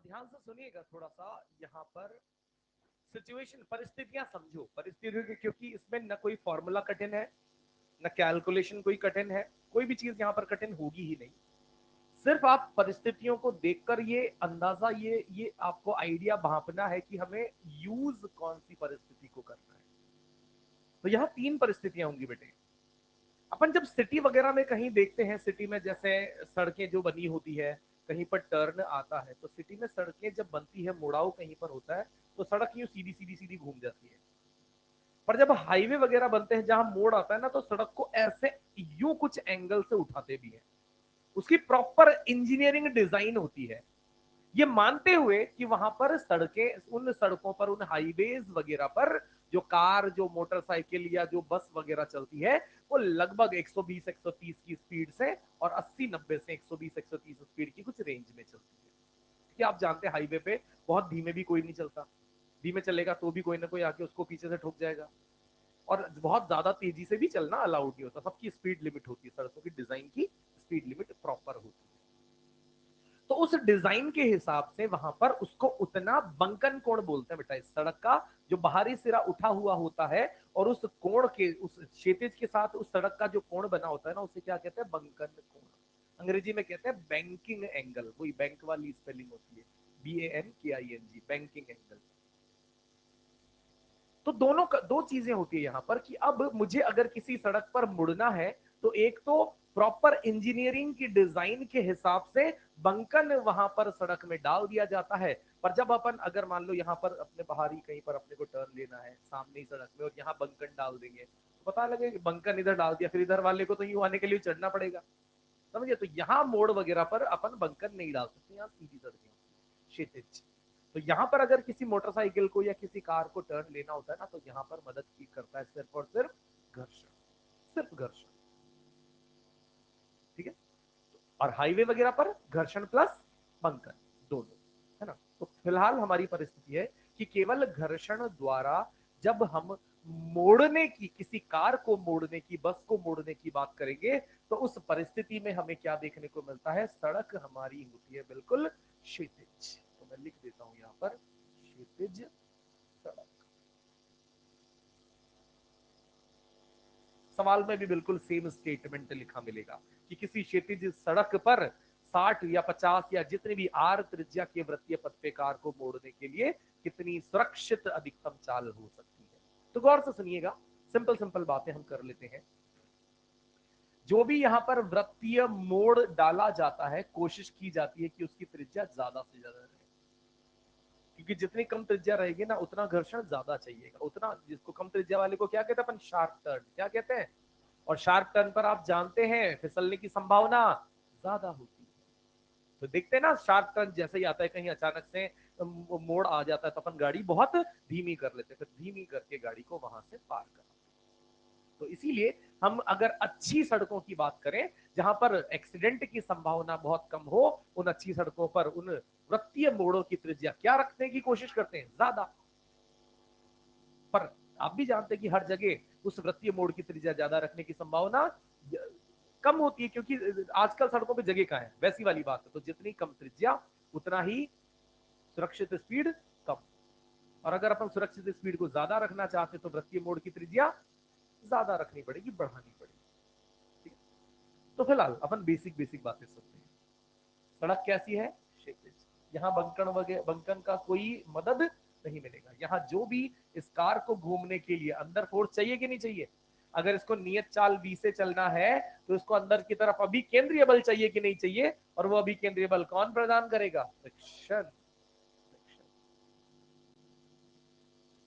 ध्यान से सुनिएगा थोड़ा सा यहाँ पर सिचुएशन, परिस्थितियां समझो, परिस्थितियों की, क्योंकि इसमें न कोई फॉर्मूला कठिन है, न कैलकुलेशन कोई कठिन है, कोई भी चीज यहाँ पर कठिन होगी ही नहीं। सिर्फ आप परिस्थितियों को देखकर ये अंदाजा, ये आपको आइडिया भांपना है कि हमें यूज कौन सी परिस्थिति को करना है। तो यहाँ तीन परिस्थितियां होंगी बेटे। अपन जब सिटी वगैरह में कहीं देखते हैं, सिटी में जैसे सड़कें जो बनी होती है, कहीं पर टर्न आता है, तो सिटी में सड़कें जब बनती है, मुड़ाव कहीं पर होता है, तो सड़क यूं सीधी सीधी सीधी घूम जाती है। पर जब हाईवे वगैरह बनते हैं, जहां मोड़ आता है ना, तो सड़क को ऐसे यूं कुछ एंगल से उठाते भी हैं। उसकी प्रॉपर इंजीनियरिंग डिजाइन होती है, ये मानते हुए कि वहां पर सड़कें, उन सड़कों पर, उन हाईवेज वगैरह पर जो कार, जो मोटरसाइकिल या जो बस वगैरह चलती है, वो लगभग 120 130 की स्पीड से और 80 90 से 120 130 स्पीड की कुछ रेंज में चलती है। कि आप जानते हैं हाईवे पे बहुत धीमे भी कोई नहीं चलता, धीमे चलेगा तो भी कोई ना कोई आके उसको पीछे से ठोक जाएगा। और बहुत ज्यादा तेजी से भी चलना अलाउड नहीं होता, सबकी स्पीड लिमिट होती है, सड़कों की डिजाइन की स्पीड लिमिट प्रॉपर होती है। तो उस डिजाइन के हिसाब से वहां पर उसको उतना बंकन कोण बोलते हैं बेटा। इस सड़क का जो बाहरी सिरा उठा हुआ होता है और उस कोण के, उस क्षैतिज के साथ उस सड़क का जो कोण बना होता है ना, उसे क्या कहते हैं? बंकन कोण। अंग्रेजी में कहते हैं बैंकिंग एंगल, वही बैंक वाली स्पेलिंग होती है, BANKING, बैंकिंग एंगल। तो दोनों दो चीजें होती है यहाँ पर कि अब मुझे अगर किसी सड़क पर मुड़ना है, तो एक तो प्रॉपर इंजीनियरिंग की डिजाइन के हिसाब से बंकन वहां पर सड़क में डाल दिया जाता है। पर जब अपन अगर मान लो यहाँ पर अपने बाहरी कहीं पर अपने को टर्न लेना है सामने ही सड़क में, और यहाँ बंकन डाल देंगे, तो पता लगे कि बंकन इधर डाल दिया, फिर इधर वाले को तो यूं आने के लिए चढ़ना पड़ेगा, समझिए। तो यहाँ मोड़ वगैरह पर अपन बंकन नहीं डाल सकते, यहाँ सीधी सड़कें, क्षैतिज। तो यहाँ पर अगर किसी मोटरसाइकिल को या किसी कार को टर्न लेना होता है ना, तो यहाँ पर मदद की करता है सिर्फ और सिर्फ घर्षण, सिर्फ घर्षण, ठीक है। और हाईवे वगैरह पर घर्षण प्लस बंकन, दोनों, है ना। तो फिलहाल हमारी परिस्थिति है कि केवल घर्षण द्वारा जब हम मोड़ने की, किसी कार को मोड़ने की, बस को मोड़ने की बात करेंगे, तो उस परिस्थिति में हमें क्या देखने को मिलता है? सड़क हमारी होती है बिल्कुल क्षैतिज। तो मैं लिख देता हूं यहां पर, क्षैतिज सड़क। सवाल में भी बिल्कुल सेम स्टेटमेंट लिखा मिलेगा कि किसी क्षैतिज सड़क पर 60 या 50 या जितनी भी आर त्रिज्या के वृत्तीय पथ पे कार को मोड़ने के लिए कितनी सुरक्षित अधिकतम चाल हो सकती है। तो गौर से सुनिएगा, सिंपल सिंपल बातें हम कर लेते हैं। जो भी यहां पर वृत्तीय मोड़ डाला जाता है, कोशिश की जाती है कि उसकी त्रिज्या ज्यादा से ज्यादा रहे, क्योंकि जितनी कम त्रिज्या रहेगी ना, उतना घर्षण ज्यादा चाहिएगा, उतना, जिसको कम त्रिज्या वाले को क्या कहते हैं अपन? शार्प टर्न, क्या कहते हैं? और शार्प टर्न पर आप जानते हैं फिसलने की संभावना ज्यादा होती है। तो देखते हैं ना, शार्प टर्न जैसे ही आता है, कहीं अचानक से मोड़ आ जाता है, तो अपन गाड़ी बहुत धीमी कर लेते हैं, फिर धीमी करके गाड़ी को वहां से पार कर। तो इसीलिए हम अगर अच्छी सड़कों की बात करें, जहां पर एक्सीडेंट की संभावना बहुत कम हो, उन अच्छी सड़कों पर उन वृत्तीय मोड़ों की त्रिज्या क्या रखने की कोशिश करते हैं? ज्यादा। पर आप भी जानते हैं कि हर जगह उस वृत्तीय मोड़ की त्रिज्या ज्यादा रखने की संभावना कम होती है, क्योंकि आजकल सड़कों पे जगह कहाँ है, वैसी वाली बात है। तो जितनी कम त्रिज्या, उतना ही सुरक्षित स्पीड कम। और अगर अपन सुरक्षित स्पीड को ज्यादा रखना चाहते हैं, तो वृत्तीय मोड़ की त्रिज्या ज्यादा रखनी पड़ेगी, बढ़ानी पड़ेगी, ठीक है। तो फिलहाल अपन बेसिक बेसिक बातें सुनते हैं। सड़क कैसी है? क्षैतिज। यहाँ बंकन वगैरह, बंकन का कोई मदद नहीं मिलेगा। यहाँ जो भी इस कार को घूमने के लिए अंदर फोर्स चाहिए कि नहीं चाहिए? अगर इसको नियत चाल V से चलना है, तो इसको अंदर की तरफ अभी केंद्रीय बल चाहिए कि नहीं चाहिए? और वो अभी केंद्रीय बल कौन प्रदान करेगा? फ्रिक्शन।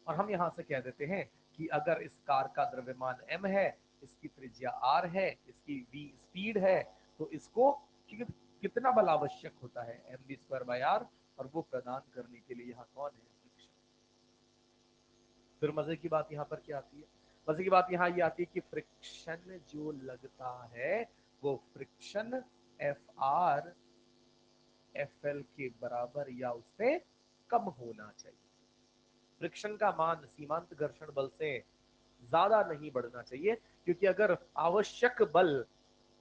और हम यहां से कह देते हैं कि अगर इस कार का द्रव्यमान m है, इसकी त्रिज्या r है, इसकी v स्पीड है, तो इसको कितना बल आवश्यक होता है? mv²/r। और वो प्रदान करने के लिए यहाँ कौन है? फ्रिक्शन। फिर मजे की बात यहाँ पर क्या आती है? मजे की बात यहाँ ये आती है कि फ्रिक्शन जो लगता है, वो फ्रिक्शन Fr Fl के बराबर या उससे कम होना चाहिए। फ्रिक्शन का मान सीमांत घर्षण बल से ज्यादा नहीं बढ़ना चाहिए, क्योंकि अगर आवश्यक बल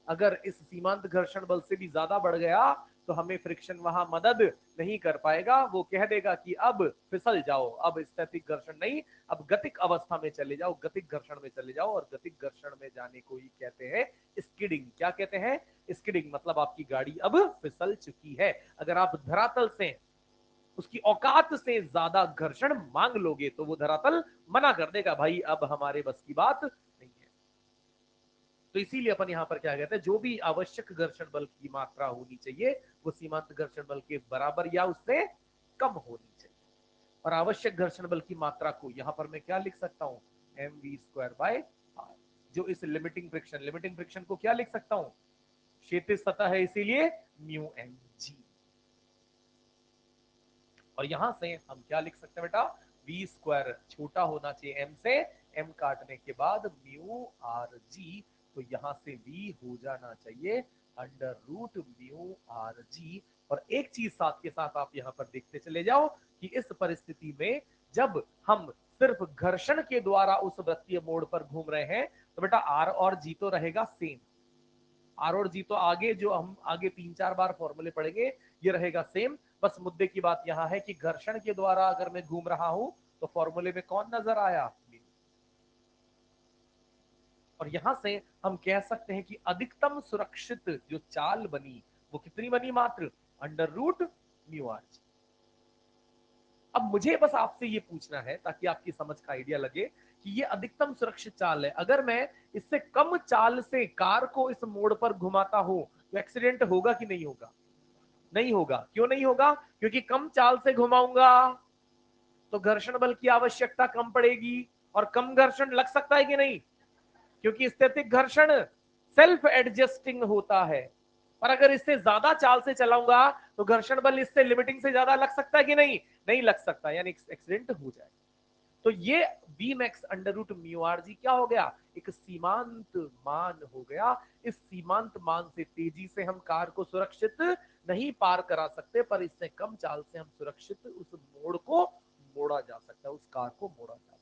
अगर इस सीमांत घर्षण बल से भी ज्यादा बढ़ गया, तो हमें फ्रिक्शन वहां मदद नहीं कर पाएगा। वो कह देगा कि अब फिसल जाओ, अब स्थैतिक घर्षण नहीं, अब गतिक अवस्था में चले जाओ, गतिक घर्षण में चले जाओ। और गतिक घर्षण में जाने को ही कहते हैं स्किडिंग। क्या कहते हैं? स्किडिंग। मतलब आपकी गाड़ी अब फिसल चुकी है। अगर आप धरातल से उसकी औकात से ज्यादा घर्षण मांग लोगे तो वो धरातल मना कर देगा, भाई अब हमारे बस की बात नहीं है। तो इसीलिए अपन यहां पर क्या कहते हैं, जो भी आवश्यक घर्षण बल की मात्रा होनी चाहिए वो सीमांत घर्षण बल के बराबर या उससे कम होनी चाहिए। और आवश्यक घर्षण बल की मात्रा को यहां पर मैं क्या लिख सकता हूं, M V square by R. जो इस लिमिटिंग फ्रिक्शन को क्या लिख सकता हूं, क्षैतिज सतह है इसीलिए म्यू एम जी। और यहां से हम क्या लिख सकते हैं बेटा, वी स्क्वायर छोटा होना चाहिए एम से, एम काटने के बाद म्यू आर जी। तो यहां से वी हो जाना चाहिए under root mu R G. और एक चीज साथ के साथ आप यहां पर देखते चले जाओ कि इस परिस्थिति में जब हम सिर्फ घर्षण के द्वारा उस वृत्तीय मोड़ पर घूम रहे हैं तो बेटा आर और जी तो रहेगा सेम। आर और जी तो आगे जो हम आगे 3-4 बार फॉर्मूले पढ़ेंगे ये रहेगा सेम। बस मुद्दे की बात यहां है कि घर्षण के द्वारा अगर मैं घूम रहा हूं तो फॉर्मूले में कौन नजर आया, और यहां से हम कह सकते हैं कि अधिकतम सुरक्षित जो चाल बनी वो कितनी बनी, मात्र under root mu R G. अब मुझे बस आपसे ये पूछना है ताकि आपकी समझ का आइडिया लगे कि ये अधिकतम सुरक्षित चाल है। अगर मैं इससे कम चाल से कार को इस मोड़ पर घुमाता हूं तो एक्सीडेंट होगा कि नहीं होगा? नहीं होगा। क्यों नहीं होगा? क्योंकि कम चाल से घुमाऊंगा तो घर्षण बल की आवश्यकता कम पड़ेगी, और कम घर्षण लग सकता है कि नहीं, क्योंकि स्थैतिक घर्षण सेल्फ एडजस्टिंग होता है। और अगर इससे ज्यादा चाल से चलाऊंगा तो घर्षण बल इससे लिमिटिंग से ज्यादा लग सकता है कि नहीं? नहीं लग सकता, यानी एक्सीडेंट हो जाए। तो ये B max under root mu R G क्या हो गया, एक सीमांत मान हो गया। इस सीमांत मान से तेजी से हम कार को सुरक्षित नहीं पार करा सकते, पर इससे कम चाल से हम सुरक्षित उस मोड़ को मोड़ा जा सकता है, उस कार को मोड़ा जा सकता है।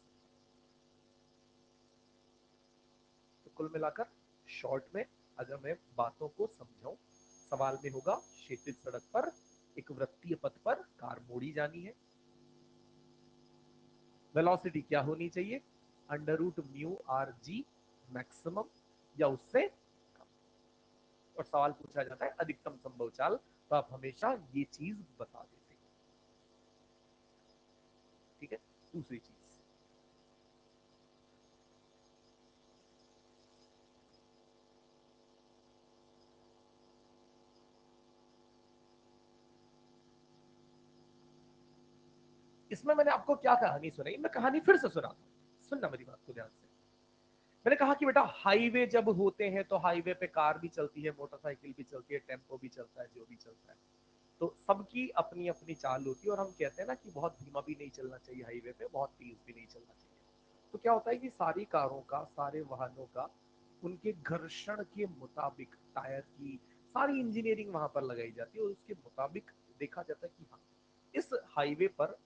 तो कुल मिलाकर शॉर्ट में अगर मैं बातों को समझाऊं, सवाल में होगा क्षैतिज सड़क पर एक वृत्तीय पथ पर कार मोड़ी जानी है, वेलोसिटी क्या होनी चाहिए, under root mu R G maximum या उससे कम। और सवाल पूछा जाता है अधिकतम संभव चाल, तो आप हमेशा ये चीज बता देते हैं। ठीक है, दूसरी चीज इसमें मैंने आपको क्या कहानी सुनाई, मैं कहानी फिर से सुनाता हूं, सुनना मेरी बात को ध्यान से। मैंने कहा कि बेटा हाईवे जब होते हैं तो हाईवे पे कार भी चलती है, मोटरसाइकिल भी चलती है, टेम्पो भी चलता है, जो भी चलता है। तो सबकी अपनी अपनी चाल होती है, और हम कहते हैं ना कि बहुत धीमा भी नहीं चलना चाहिए हाईवे पे, बहुत तेज भी नहीं चलना चाहिए। तो क्या होता है कि सारी कारों का, सारे वाहनों का उनके घर्षण के मुताबिक टायर की सारी इंजीनियरिंग वहां पर लगाई जाती है, और उसके मुताबिक देखा जाता है कि हाँ इस हाईवे पर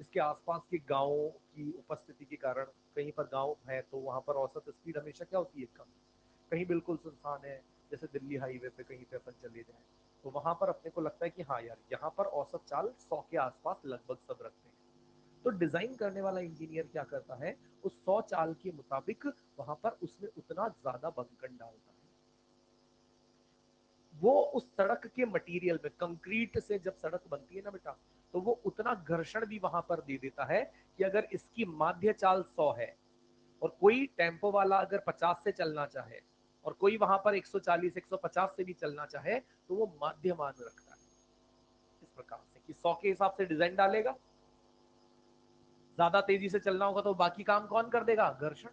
इसके आसपास के गांवों की उपस्थिति के कारण, कहीं पर गांव है तो वहां पर औसत स्पीड हमेशा क्या होती है, कम। कहीं बिल्कुल सुनसान है, जैसे दिल्ली हाईवे पे कहीं पे अपन चले जाए तो वहां पर अपने को लगता है कि हाँ यार यहाँ पर औसत चाल 100 के आसपास लगभग सब रखते हैं। तो डिजाइन करने वाला इंजीनियर क्या करता है, उस 100 चाल के मुताबिक वहां पर उसमें उतना ज्यादा बंकन डालता है। वो उस सड़क के मटेरियल में, कंक्रीट से जब सड़क बनती है ना बेटा, तो वो उतना घर्षण भी वहां पर दे देता है कि अगर इसकी माध्य चाल 100 है और कोई टेम्पो वाला अगर 50 से चलना चाहे और कोई वहां पर 140 150 से भी चलना चाहे तो वो माध्य मान रखता है इस प्रकार से कि 100 के हिसाब से डिजाइन डालेगा। ज्यादा तेजी से चलना होगा तो बाकी काम कौन कर देगा, घर्षण।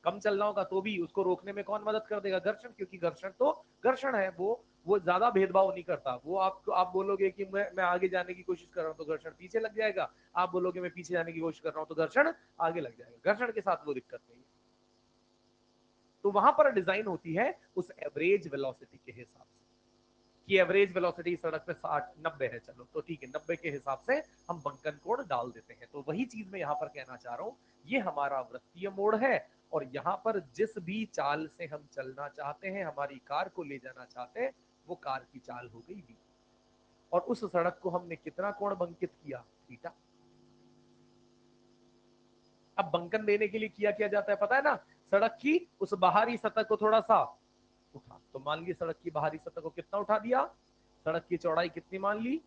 कम चलना होगा तो भी उसको रोकने में कौन मदद कर देगा, घर्षण, क्योंकि घर्षण तो घर्षण है, वो ज्यादा भेदभाव नहीं करता। वो आप बोलोगे कि मैं आगे जाने की कोशिश कर रहा हूं तो घर्षण पीछे लग जाएगा, आप बोलोगे मैं पीछे जाने की कोशिश कर रहा हूं तो घर्षण आगे लग जाएगा। घर्षण के साथ वो दिक्कत नहीं है। तो वहां पर डिजाइन होती है उस एवरेज वेलोसिटी के हिसाब से कि एवरेज वेलोसिटी सड़क पे 60-90 है, चलो तो ठीक है, 90 के हिसाब से हम बंकन कोण डाल देते हैं। तो वही चीज मैं यहाँ पर कहना चाह रहा हूँ, ये हमारा वृत्तीय मोड़ है, और यहाँ पर जिस भी चाल से हम चलना चाहते हैं, हमारी कार को ले जाना चाहते हैं, वो कार की चाल हो गई v। और उस सड़क को हमने कितना कोण बंकित किया, थीटा। अब बंकन देने के लिए किया क्या जाता है पता है ना, सड़क की उस बाहरी सतह को थोड़ा सा उठा, तो मान लीजिए सड़क की बाहरी सतह को कितना उठा दिया, सड़क की चौड़ाई कितनी मान ली।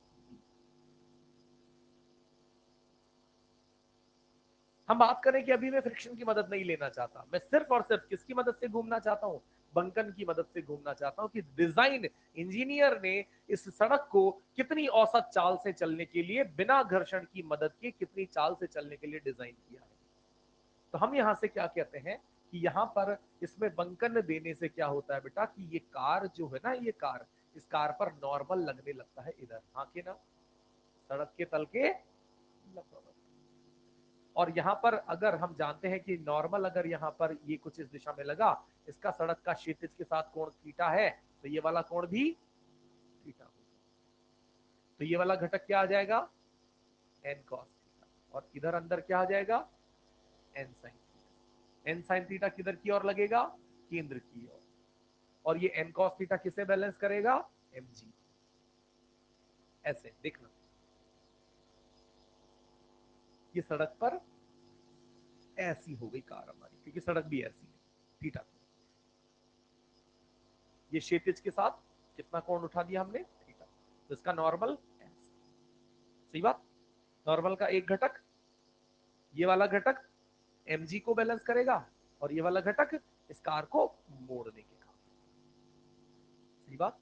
हम बात करें कि अभी मैं फ्रिक्शन की मदद नहीं लेना चाहता, मैं सिर्फ और सिर्फ किसकी मदद से घूमना चाहता हूं, बंकन की मदद से घूमना चाहता हूं कि डिजाइन इंजीनियर ने इस सड़क को कितनी औसत चाल से चलने के लिए, बिना घर्षण की मदद के कितनी चाल से चलने के लिए डिजाइन किया है। तो हम यहां से क्या कहते हैं कि यहां पर इसमें बंकन देने से क्या होता है बेटा कि ये कार जो है ना, ये कार, इस कार पर नॉर्मल लगने लगता है इधर, हाँ के ना, सड़क के तल के लगभग। और यहाँ पर अगर हम जानते हैं कि नॉर्मल अगर यहाँ पर ये कुछ इस दिशा में लगा, इसका सड़क का क्षैतिज के साथ कोण थीटा है, तो ये वाला कोण भी थीटा होगा। तो ये वाला घटक क्या आ जाएगा, एन कॉस थीटा, और इधर अंदर क्या आ जाएगा, N sine theta. N sine theta किधर की ओर लगेगा, केंद्र की ओर। और ये एन कॉस थीटा किसे बैलेंस करेगा, एम जी। ऐसे देखना, ये सड़क पर ऐसी हो गई कार हमारी, क्योंकि सड़क भी ऐसी है, थीटा। ये क्षैतिज के साथ कितना कोण उठा दिया हमने, थीटा। तो इसका नॉर्मल ऐसे, सही बात। नॉर्मल का एक घटक, ये वाला घटक mg को बैलेंस करेगा, और ये वाला घटक इस कार को मोड़ने के काम, सही बात।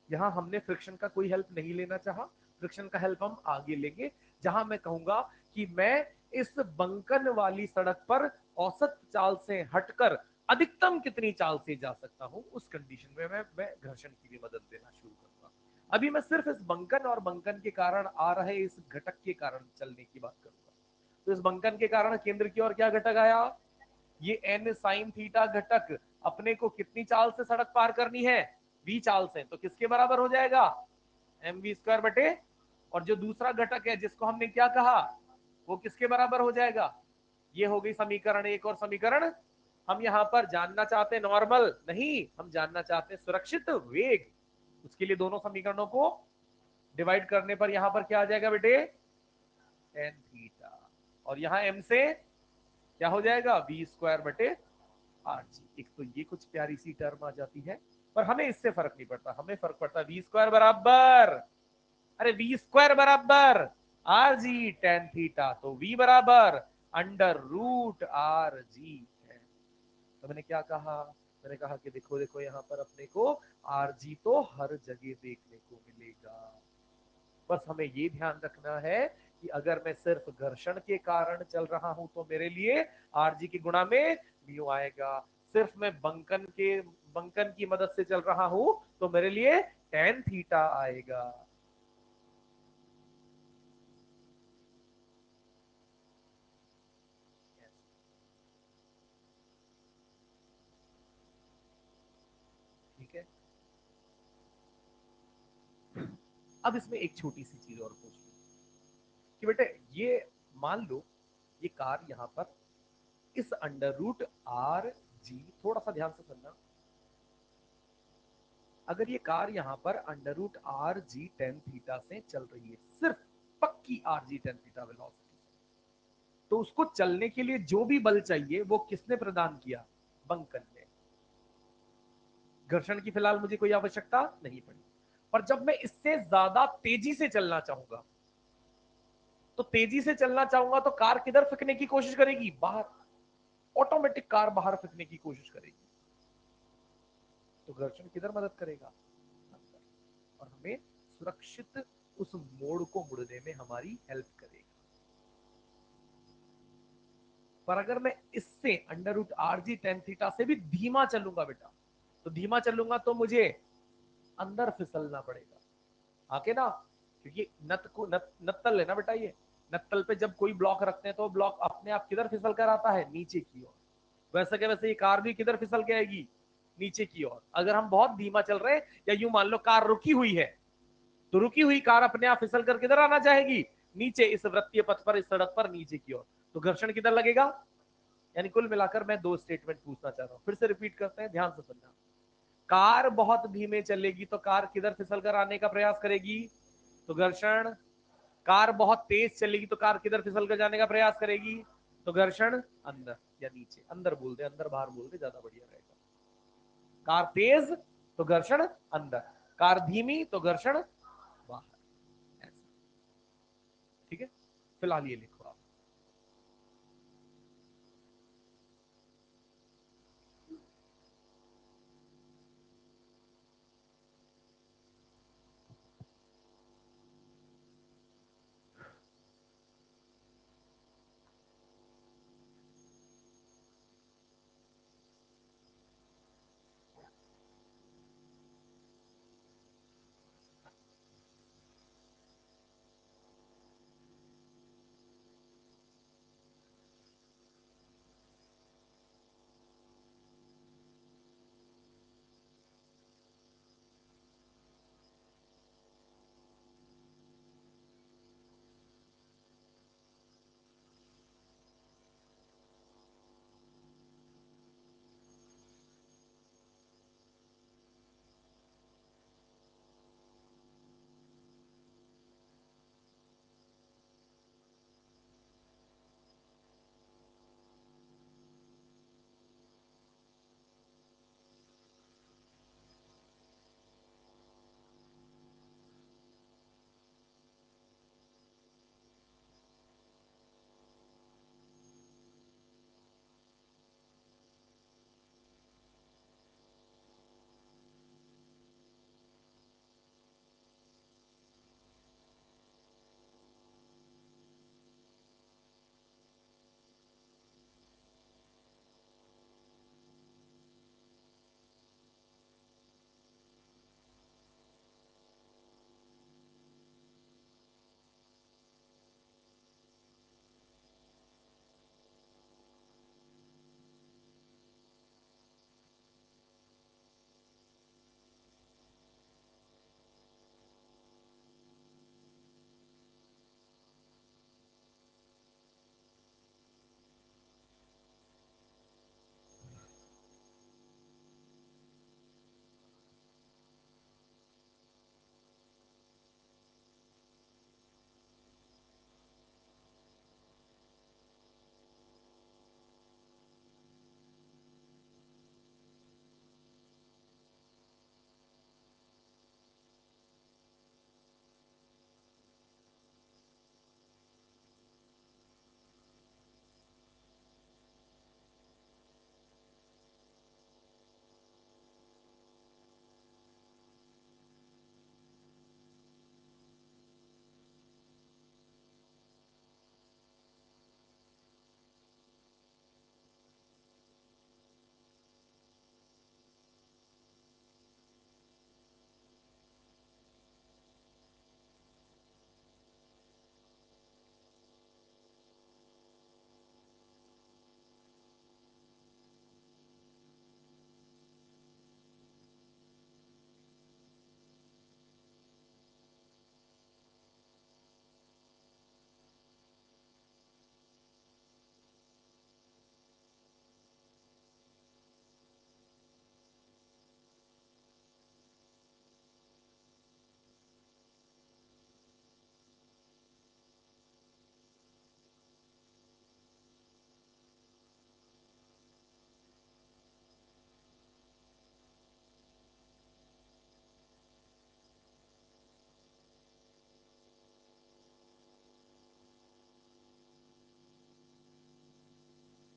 यहां हमने फ्रिक्शन का कोई हेल्प नहीं लेना चाहा, फ्रिक्शन का हेल्प हम आगे लेंगे, जहां मैं कहूंगा कि मैं इस बंकन वाली सड़क पर औसत चाल से हटकर अधिकतम कितनी चाल से जा सकता हूं, उस कंडीशन में मैं घर्षण की भी मदद देना शुरू करूंगा। अभी मैं सिर्फ इस बंकन और बंकन के कारण आ रहे इस घटक के कारण चलने की बात करूंगा। तो इस बंकन के कारण केंद्र की ओर क्या घटक आया, ये एन साइन थीटा घटक अपने को कितनी चाल से सड़क पार करनी है, v चाल से, तो किसके बराबर हो जाएगा, एम वी स्क्वायर बटे, और जो दूसरा घटक है जिसको हमने क्या कहा, वो किसके बराबर हो जाएगा। ये हो गई समीकरण एक, और समीकरण हम यहां पर जानना चाहते हैं नॉर्मल नहीं, हम जानना चाहते हैं सुरक्षित वेग। उसके लिए दोनों समीकरणों को डिवाइड करने पर यहां पर क्या आ जाएगा बेटे, टेन थीटा, और यहां m से क्या हो जाएगा, वी स्क्वायर बटे आर जी। एक तो ये कुछ प्यारी सी टर्म आ जाती है, पर हमें इससे फर्क नहीं पड़ता, हमें फर्क पड़ता है वी स्क्वायर बराबर, अरे वी स्क्वायर बराबर आर जी टेन थीटा, तो वी बराबर अंडर रूट आर जी है। तो मैंने क्या कहा, मैंने कहा कि देखो देखो यहाँ पर अपने को आर जी तो हर जगह देखने को मिलेगा, बस हमें ये ध्यान रखना है कि अगर मैं सिर्फ घर्षण के कारण चल रहा हूं तो मेरे लिए आरजी के गुणा में म्यू आएगा, सिर्फ मैं बंकन की मदद से चल रहा हूं तो मेरे लिए टेन थीटा आएगा। ठीक है, अब इसमें एक छोटी सी चीज और पूछ लो कि बेटे ये मान लो ये कार यहाँ पर इस अंडर रूट आर जी, थोड़ा सा ध्यान से सुनना, अगर ये कार यहाँ पर under root R G tan theta से चल रही है, सिर्फ पक्की R G tan theta velocity, तो उसको चलने के लिए जो भी बल चाहिए वो किसने प्रदान किया, बंकन ने। घर्षण की फिलहाल मुझे कोई आवश्यकता नहीं पड़ी, पर जब मैं इससे ज्यादा तेजी से चलना चाहूंगा, तो तेजी से चलना चाहूंगा तो कार किधर फेंकने की कोशिश करेगी, बाहर, ऑटोमेटिक कार बाहर फेंकने की कोशिश करेगी। तो घर्षण किधर मदद करेगा, अंदर, और हमें सुरक्षित उस मोड़ को मुड़ने में हमारी हेल्प करेगा। पर अगर मैं इससे under root R G tan theta से भी धीमा चलूंगा बेटा, तो धीमा चलूंगा तो मुझे अंदर फिसलना पड़ेगा, आके ना, क्योंकि नत्तल है ना बेटा, ये नत्तल पे जब कोई ब्लॉक रखते हैं तो ब्लॉक अपने आप किधर फिसल कर आता है, नीचे की ओर। वैसे के वैसे ये कार भी किधर फिसल के आएगी, नीचे की ओर। अगर हम बहुत धीमा चल रहे हैं, या यूं मान लो कार रुकी हुई है, तो रुकी हुई कार अपने आप फिसल कर किधर आना चाहेगी, नीचे, इस वृत्तीय पथ पर, इस सड़क पर नीचे की ओर। तो घर्षण किधर लगेगा, यानी कुल मिलाकर मैं दो स्टेटमेंट पूछना चाह रहा हूं, फिर से रिपीट करते हैं, ध्यान से सुनना। कार बहुत धीमे चलेगी तो कार किधर फिसल कर आने का प्रयास करेगी? तो घर्षण। कार बहुत तेज चलेगी तो कार किधर फिसल कर जाने का प्रयास करेगी? तो घर्षण। अंदर या नीचे, अंदर बोल दे, अंदर बाहर बोल दे, ज्यादा बढ़िया रहेगा। कार तेज तो घर्षण अंदर, कार धीमी तो घर्षण बाहर। ऐसा, ठीक है। फिलहाल ये लिखो आप।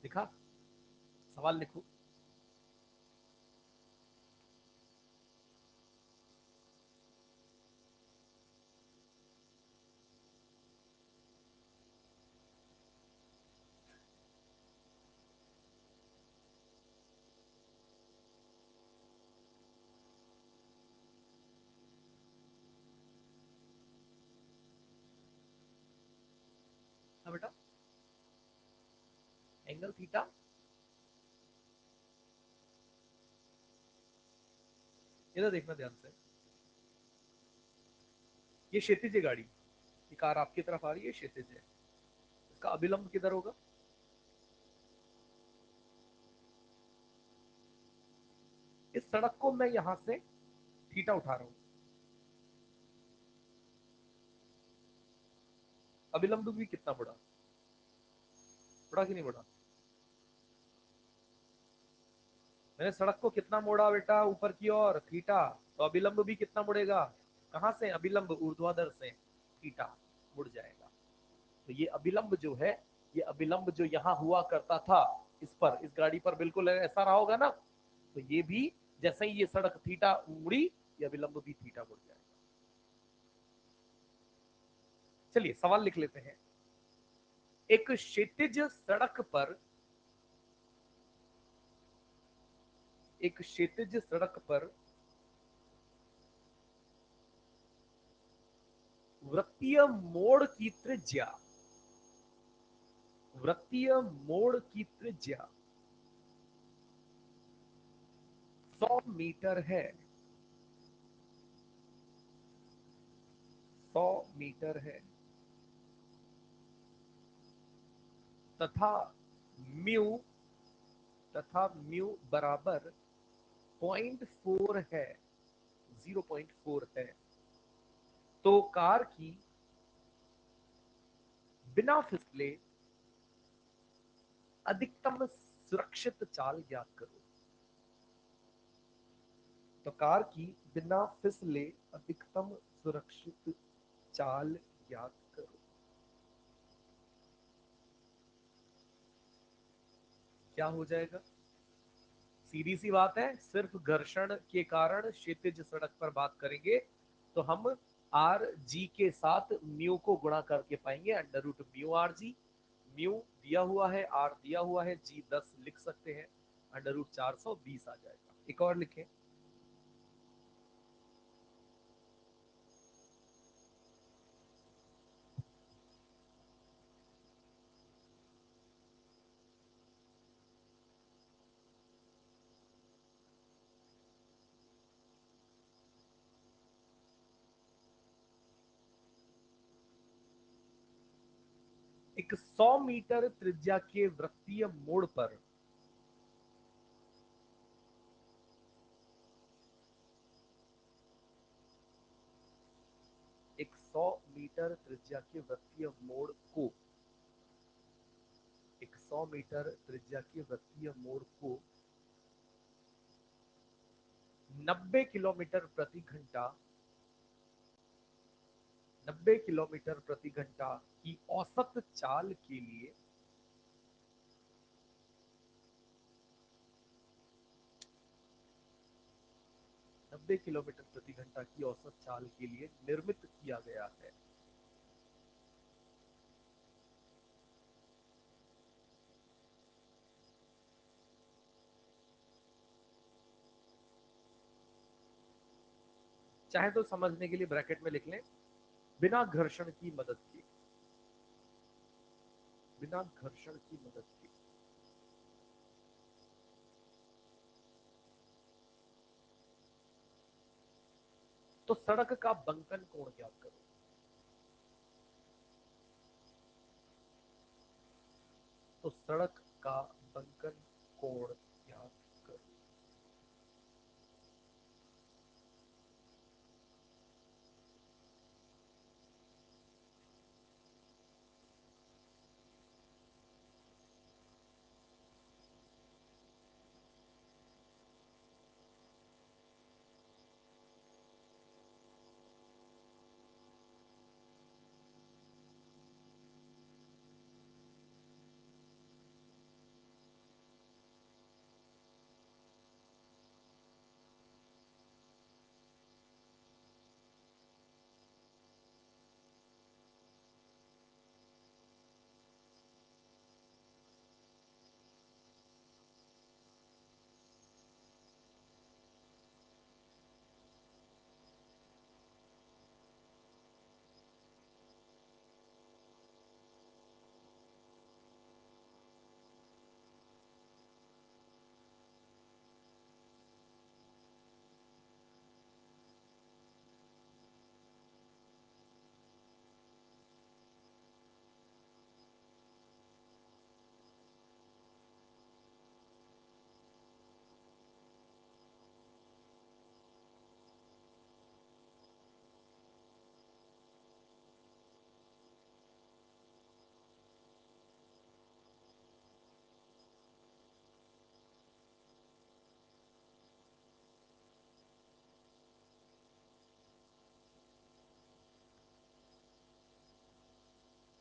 लिखा? सवाल लिखो। हाँ बेटा, एंगल थीटा। इधर देखना ध्यान से। ये क्षैतिज है गाड़ी, ये कार आपकी तरफ आ रही है, क्षैतिज है। इसका अभिलंब किधर होगा? इस सड़क को मैं यहां से थीटा उठा रहा हूं, अभिलंब भी कितना बढ़ा, बढ़ा कि नहीं बढ़ा? मैंने सड़क को कितना मोड़ा बेटा, ऊपर की ओर थीटा, तो अभिलंब भी कितना मुड़ेगा, कहां से, अभिलंब ऊर्ध्वाधर से थीटा मुड़ जाएगा। तो ये अभिलंब जो है, ये अभिलंब जो यहां हुआ करता था इस पर, इस गाड़ी पर बिल्कुल ऐसा रहा होगा ना, तो ये भी जैसे ही ये सड़क थीटा मुड़ी, ये अभिलंब भी थीटा मुड़ जाएगा। चलिए सवाल लिख लेते हैं। एक क्षैतिज सड़क पर, एक क्षैतिज सड़क पर वृत्तीय मोड़ की त्रिज्या, वृत्तीय मोड़ की त्रिज्या 100 मीटर है, 100 मीटर है, तथा म्यू, तथा म्यू बराबर 0.4 है, 0.4 है, तो कार की बिना फिसले अधिकतम सुरक्षित चाल ज्ञात करो। तो कार की बिना फिसले अधिकतम सुरक्षित चाल ज्ञात करो। क्या हो जाएगा? सीधी सी बात है, सिर्फ घर्षण के कारण क्षैतिज सड़क पर बात करेंगे तो हम आर जी के साथ म्यू को गुणा करके पाएंगे, under root mu R G. Mu दिया हुआ है, आर दिया हुआ है, जी 10 लिख सकते हैं, अंडर रूट 420 आ जाएगा। एक और लिखें, एक 100 मीटर त्रिज्या के वृत्तीय मोड़ पर एक 100 मीटर त्रिज्या के वृत्तीय मोड़ को, एक 100 मीटर त्रिज्या के वृत्तीय मोड़ को 90 किलोमीटर प्रति घंटा, 90 किलोमीटर प्रति घंटा की औसत चाल के लिए 90 किलोमीटर प्रति घंटा की औसत चाल के लिए निर्मित किया गया है। चाहे तो समझने के लिए ब्रैकेट में लिख लें, बिना घर्षण की मदद के, बिना घर्षण की मदद के। तो सड़क का बंकन कोण ज्ञात करो। तो सड़क का बंकन कोण ज्ञात करो।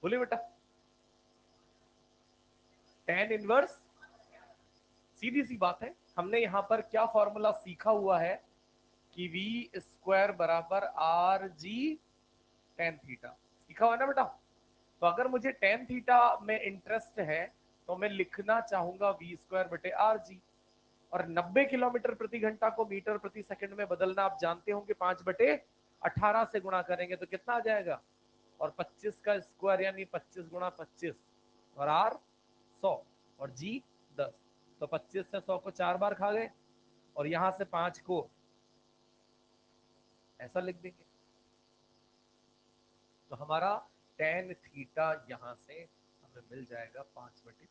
बोले बेटा, टेन इनवर्स, सीधी सी बात है। हमने यहां पर क्या फॉर्मूला सीखा हुआ है कि वी स्क्वायर बराबर आर जी टेन थीटा, सीखा हुआ है ना बेटा। तो अगर मुझे टेन थीटा में इंटरेस्ट है तो मैं लिखना चाहूंगा वी स्क्वायर बटे आर जी। और 90 किलोमीटर प्रति घंटा को मीटर प्रति सेकंड में बदलना आप जानते होंगे, 5/18 से गुणा करेंगे तो कितना आ जाएगा, और 25 का स्क्वायर यानी 25 गुणा 25, और आर 100 और जी 10। तो 25 से 100 को 4 बार खा गए, और यहां से 5 को ऐसा लिख देंगे। तो हमारा टेन थीटा यहां से हमें मिल जाएगा 5/8।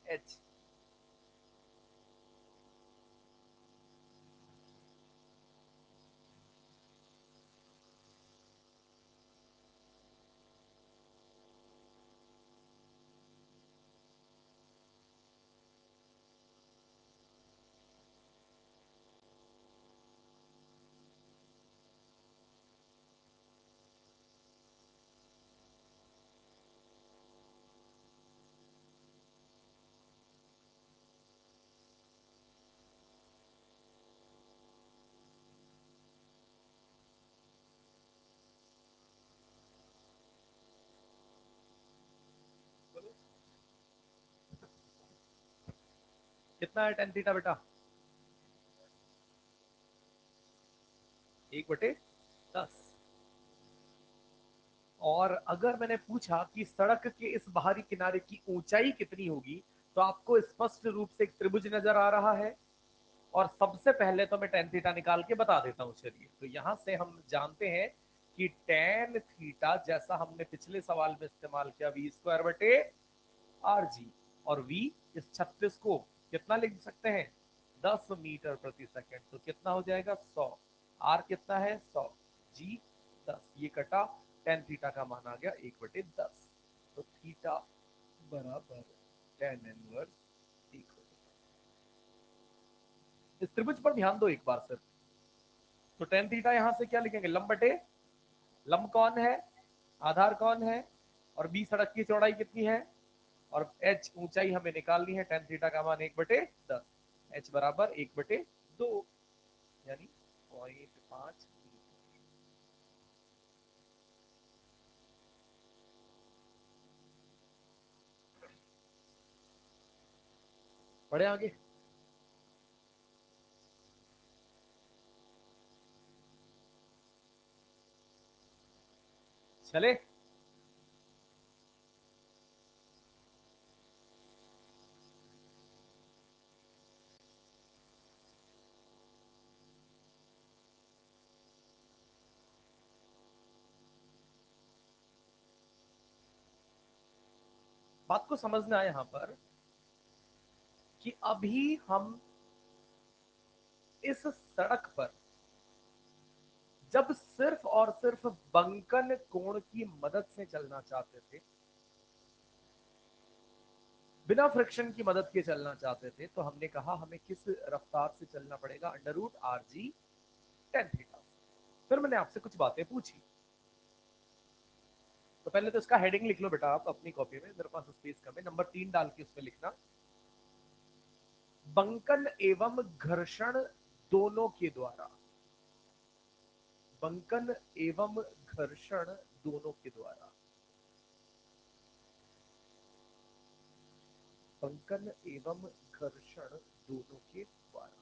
एच, कितना है टेन थीटा बेटा, 1/10। और अगर मैंने पूछा कि सड़क के इस बाहरी किनारे की ऊंचाई कितनी होगी, तो आपको स्पष्ट रूप से एक त्रिभुज नजर आ रहा है। और सबसे पहले तो मैं टेन थीटा निकाल के बता देता हूं। चलिए, तो यहां से हम जानते हैं कि टेन थीटा जैसा हमने पिछले सवाल में इस्तेमाल किया, वी स्क्वायर बटे आर जी। और वी, इस 36 को कितना लिख सकते हैं, 10 मीटर प्रति सेकंड। तो कितना हो जाएगा, 100। आर कितना है, 100। जी 10, ये कटा, टेन थीटा का मान आ गया 1/10। तो थीटा बराबर टेन इनवर्स 1/10। इस त्रिभुज पर ध्यान दो एक बार सिर्फ। तो टेन थीटा यहां से क्या लिखेंगे, लंब बटे, लंब कौन है, आधार कौन है, और बी सड़क की चौड़ाई कितनी है, और एच ऊंचाई हमें निकालनी है। टेन थीटा का मान 1/10, एच बराबर 1/2, यानी 0.5 मीटर। बढ़े आगे, चले। बात को समझना है यहां पर कि अभी हम इस सड़क पर जब सिर्फ और सिर्फ बंकन कोण की मदद से चलना चाहते थे, बिना फ्रिक्शन की मदद के चलना चाहते थे, तो हमने कहा हमें किस रफ्तार से चलना पड़ेगा, under root R G tan theta. फिर मैंने आपसे कुछ बातें पूछी। तो पहले तो इसका हेडिंग लिख लो बेटा आप अपनी कॉपी में, मेरे पास स्पेस कम है। नंबर 3 डाल के उसमें लिखना, बंकन एवं घर्षण दोनों के द्वारा, बंकन एवं घर्षण दोनों के द्वारा, बंकन एवं घर्षण दोनों के द्वारा।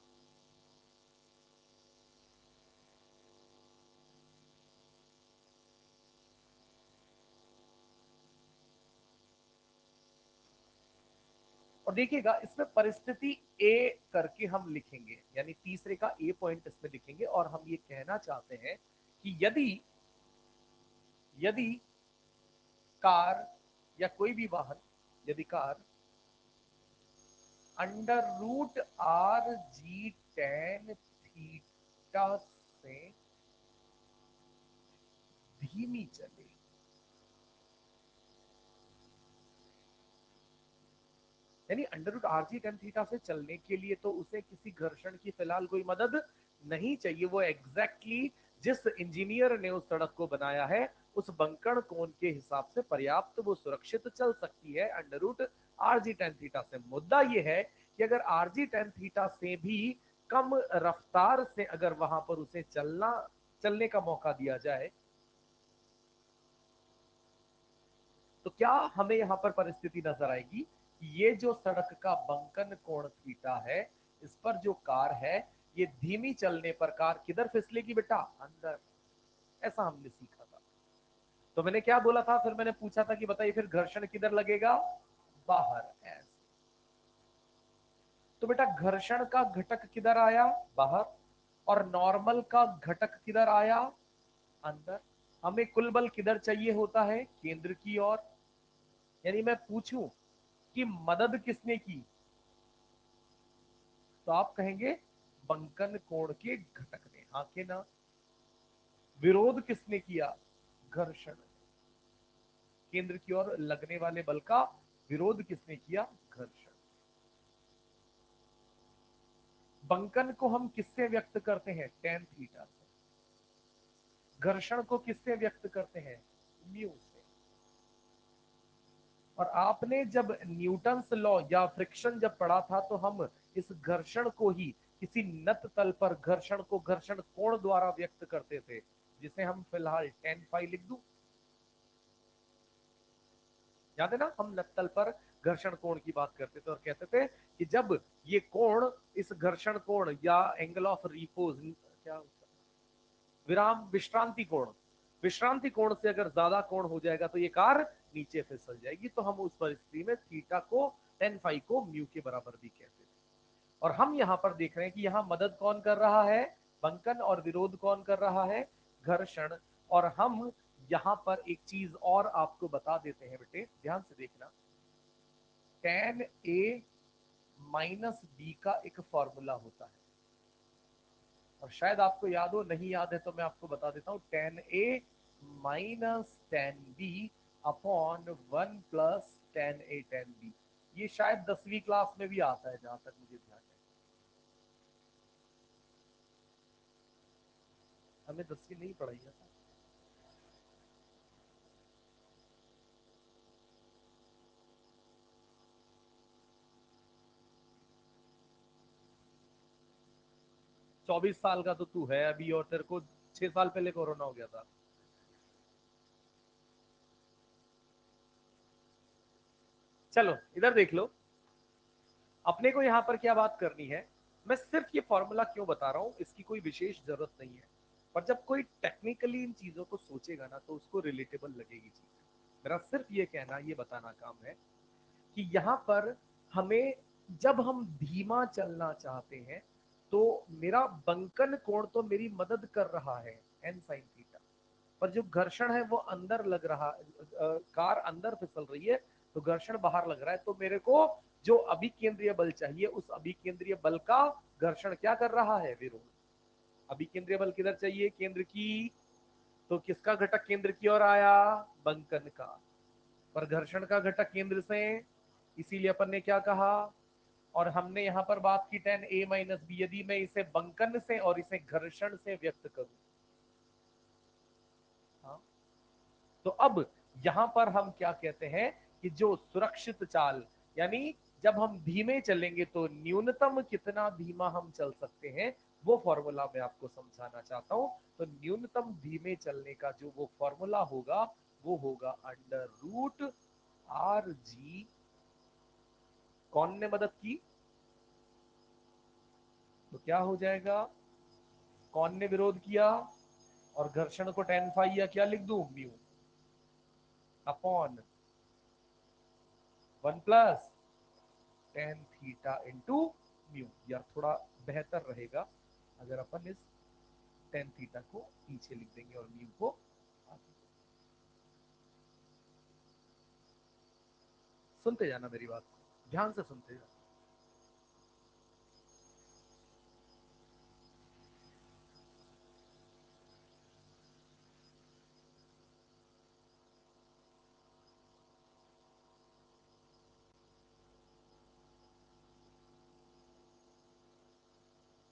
और देखिएगा इसमें परिस्थिति ए करके हम लिखेंगे, यानी तीसरे का ए पॉइंट इसमें लिखेंगे, और हम ये कहना चाहते हैं कि यदि यदि कार या कोई भी वाहन, यदि car under root R G tan theta से धीमी चले, यानी under root R G tan theta से चलने के लिए तो उसे किसी घर्षण की फिलहाल कोई मदद नहीं चाहिए। वो एग्जैक्टली जिस इंजीनियर ने उस सड़क को बनाया है उस बंकन कोण के हिसाब से पर्याप्त वो सुरक्षित चल सकती है under root R G tan theta से। मुद्दा ये है कि अगर आर जी टेन थीटा से भी कम रफ्तार से अगर वहां पर उसे चलने का मौका दिया जाए, तो क्या हमें यहां पर परिस्थिति नजर आएगी कि ये जो सड़क का बंकन कोण थीटा है, इस पर जो कार है ये धीमी चलने पर कार किधर फिसलेगी बेटा, अंदर। ऐसा हमने सीखा था। तो मैंने क्या बोला था, फिर मैंने पूछा था कि बताइए फिर घर्षण किधर लगेगा, बाहर, ऐसे। तो बेटा घर्षण का घटक किधर आया, बाहर, और नॉर्मल का घटक किधर आया, अंदर। हमें कुल बल किधर चाहिए होता है, केंद्र की ओर। यानी मैं पूछूं कि मदद किसने की, तो आप कहेंगे बंकन कोण के घटक ने, हाँ के ना। विरोध किसने किया, घर्षण। केंद्र की ओर लगने वाले बल का विरोध किसने किया, घर्षण। बंकन को हम किससे व्यक्त करते हैं, टेन थीटा से। घर्षण को किससे व्यक्त करते हैं, म्यू से। और आपने जब न्यूटन्स लॉ या फ्रिक्शन जब पढ़ा था तो हम इस घर्षण को ही किसी नत तल पर घर्षण को घर्षण कोण द्वारा व्यक्त करते थे, जिसे हम फिलहाल टेन फाई लिख दूं। याद है ना, हम नत तल पर घर्षण कोण की बात करते थे और कहते थे कि जब ये कोण, इस घर्षण कोण या एंगल ऑफ रिपोज, क्या विराम विश्रांति कोण, विश्रांति कोण से अगर ज्यादा कोण हो जाएगा तो ये कार नीचे फिसल जाएगी। तो हम उस परिस्थिति में थीटा को, टेन फाई को म्यू के बराबर भी कहते थे। और हम यहां पर देख रहे हैं कि यहां मदद कौन कर रहा है, बंकन, और विरोध कौन कर रहा है, घर्षण। और हम यहां पर एक चीज और आपको बता देते हैं बेटे, ध्यान से देखना। टेन ए माइनस बी का एक फॉर्मूला होता है, और शायद आपको याद हो, नहीं याद है तो मैं आपको बता देता हूं। Ten a minus ten b upon one plus ten a ten b. ये शायद 10वीं क्लास में भी आता है जहां तक मुझे ध्यान है। हमें 10वीं नहीं पढ़ाई है। 24 साल का तो तू है अभी, और तेरे को 6 साल पहले कोरोना हो गया था। चलो इधर देख लो, अपने को यहां पर क्या बात करनी है। मैं सिर्फ ये फॉर्मूला क्यों बता रहा हूं, इसकी कोई विशेष जरूरत नहीं है, पर जब कोई टेक्निकली इन चीजों को सोचेगा ना तो उसको रिलेटेबल लगेगी चीज। मेरा सिर्फ ये कहना, ये बताना काम है कि यहाँ पर हमें, जब हम धीमा चलना चाहते हैं तो मेरा बंकन कोण तो मेरी मदद कर रहा है, एन साइन थीटा, पर जो घर्षण है वो अंदर लग रहा, कार अंदर फिसल रही है तो घर्षण बाहर लग रहा है। तो मेरे को जो अभिकेंद्रीय बल चाहिए, उस अभिकेंद्रीय बल का घर्षण क्या कर रहा है, विरोध। अभिकेंद्रीय बल किधर चाहिए, केंद्र की। तो किसका घटक केंद्र की ओर आया, बंकन का। पर घर्षण का घटक केंद्र से, इसीलिए अपन ने क्या कहा, और हमने यहां पर बात की टेन ए माइनस बी। यदि मैं इसे बंकन से और इसे घर्षण से व्यक्त करूं, हाँ, तो अब यहां पर हम क्या कहते हैं कि जो सुरक्षित चाल, यानी जब हम धीमे चलेंगे तो न्यूनतम कितना धीमा हम चल सकते हैं, वो फॉर्मूला मैं आपको समझाना चाहता हूं। तो न्यूनतम धीमे चलने का जो वो फॉर्मूला होगा वो होगा अंडर रूट आर जी। कौन ने मदद की? तो क्या हो जाएगा? कौन ने विरोध किया? और घर्षण को tan फाई या क्या लिख दूं, mu upon 1 + tan theta into mu. या थोड़ा बेहतर रहेगा अगर अपन इस tan थीटा को पीछे लिख देंगे और म्यू को आगे। सुनते जाना मेरी बात को, ध्यान से सुनते जाना।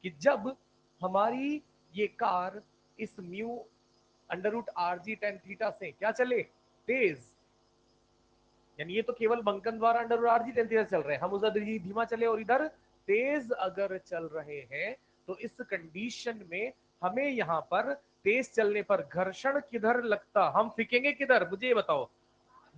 कि जब हमारी ये कार इस mu under root R G tan theta से क्या चले, तेज, यानी ये तो केवल बंकन द्वारा under root R G tan theta चल रहे हैं, हम उधर धीमा चले और इधर तेज अगर चल रहे हैं, तो इस कंडीशन में हमें यहाँ पर तेज चलने पर घर्षण किधर लगता, हम फेंकेंगे किधर, मुझे ये बताओ।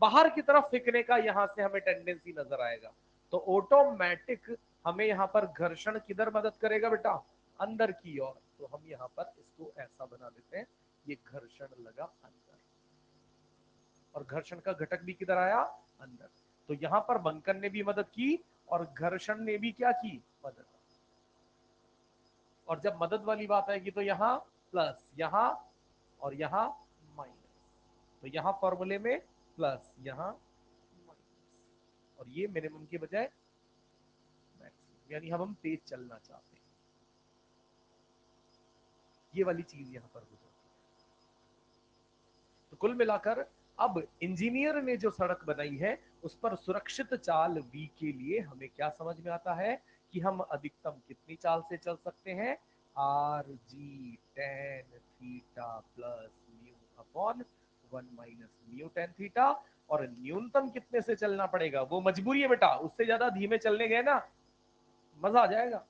बाहर की तरफ फेंकने का यहां से हमें टेंडेंसी नजर आएगा। तो ऑटोमेटिक हमें यहाँ पर घर्षण किधर मदद करेगा बेटा, अंदर की ओर। तो हम यहाँ पर इसको ऐसा बना देते हैं, ये घर्षण लगा अंदर, और घर्षण का घटक भी किधर आया, अंदर। तो यहां पर बंकन ने भी मदद की और घर्षण ने भी क्या की, मदद। और जब मदद वाली बात आएगी तो यहाँ प्लस, यहाँ और यहाँ माइनस। तो यहाँ फॉर्मूले में प्लस, यहाँ माइनस, और ये मिनिमम के बजाय मैक्सिमम, यानी हम तेज चलना चाहते हैं। ये वाली चीज यहाँ पर हो जाती है। तो कुल मिलाकर अब इंजीनियर ने जो सड़क बनाई है उस पर सुरक्षित चाल v के लिए हमें क्या समझ में आता है कि हम अधिकतम कितनी चाल से चल सकते हैं, are G tan theta plus mu upon 1 - mu tan theta. और न्यूनतम कितने से चलना पड़ेगा, वो मजबूरी है बेटा, उससे ज्यादा धीमे चलने गए ना मजा आ जाएगा।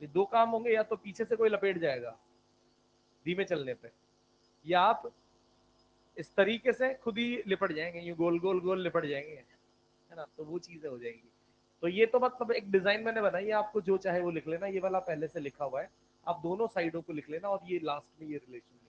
ये दो काम होंगे, या तो पीछे से कोई लपेट जाएगा धीमे चलने पे, या आप इस तरीके से खुद ही लिपट जाएंगे, ये गोल गोल गोल लिपट जाएंगे, है ना। तो वो चीजें हो जाएंगी। तो ये तो मतलब एक डिजाइन मैंने बनाई है, आपको जो चाहे वो लिख लेना, ये वाला पहले से लिखा हुआ है, आप दोनों साइडों को लिख लेना और ये लास्ट में ये रिलेशन लिख लेना।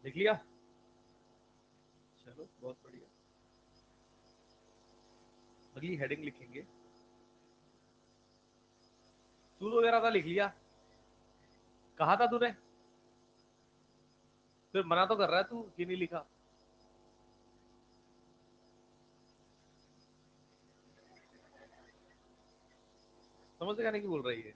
लिख लिया? चलो बहुत बढ़िया। अगली हेडिंग लिखेंगे, सूद वगैरह था लिख लिया? कहा था तूने? फिर मना तो कर रहा है तू कि नहीं लिखा। समझ से कहने की बोल रही है।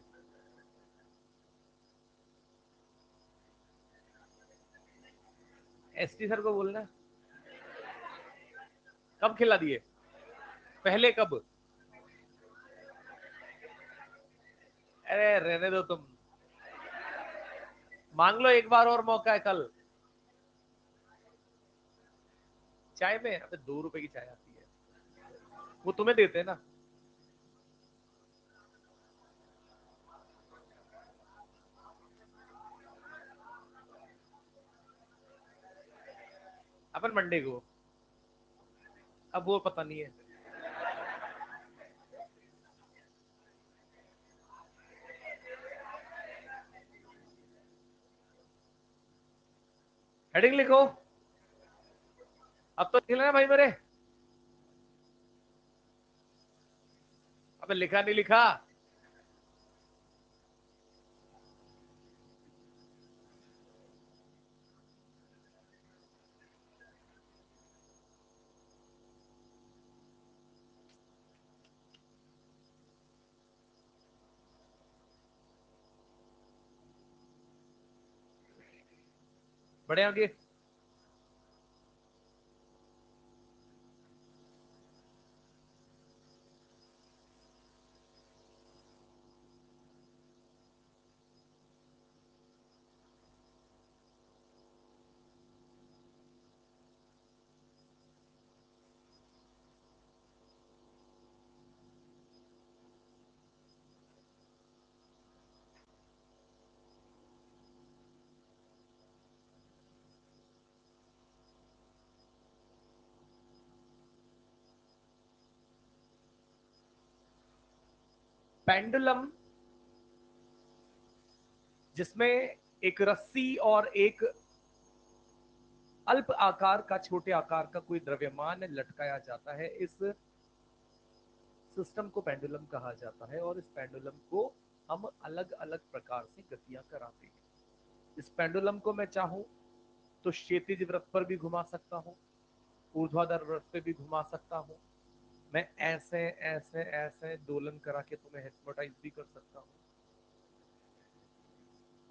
एसटी सर को बोलना। कब खिला दिए? पहले कब? अरे रहने दो तुम, मांग लो एक बार और मौका है कल। चाय में अबे 2 रुपए की चाय आती है, वो तुम्हें देते हैं ना। अपन मंडे को, अब वो पता नहीं है। हेडिंग लिखो। अब तो लिखना है भाई मेरे। अबे लिखा नहीं लिखा? बढ़े आगे। पेंडुलम जिसमें एक रस्सी और एक अल्प आकार का, छोटे आकार का कोई द्रव्यमान लटकाया जाता है, इस सिस्टम को पेंडुलम कहा जाता है। और इस पेंडुलम को हम अलग अलग प्रकार से गतियां कराते हैं। इस पेंडुलम को मैं चाहूं तो क्षैतिज वृत्त पर भी घुमा सकता हूं, ऊर्ध्वाधर वृत्त पे भी घुमा सकता हूं। मैं ऐसे ऐसे ऐसे दोलन करा के तुम्हें हिप्नोटाइज भी कर सकता हूं,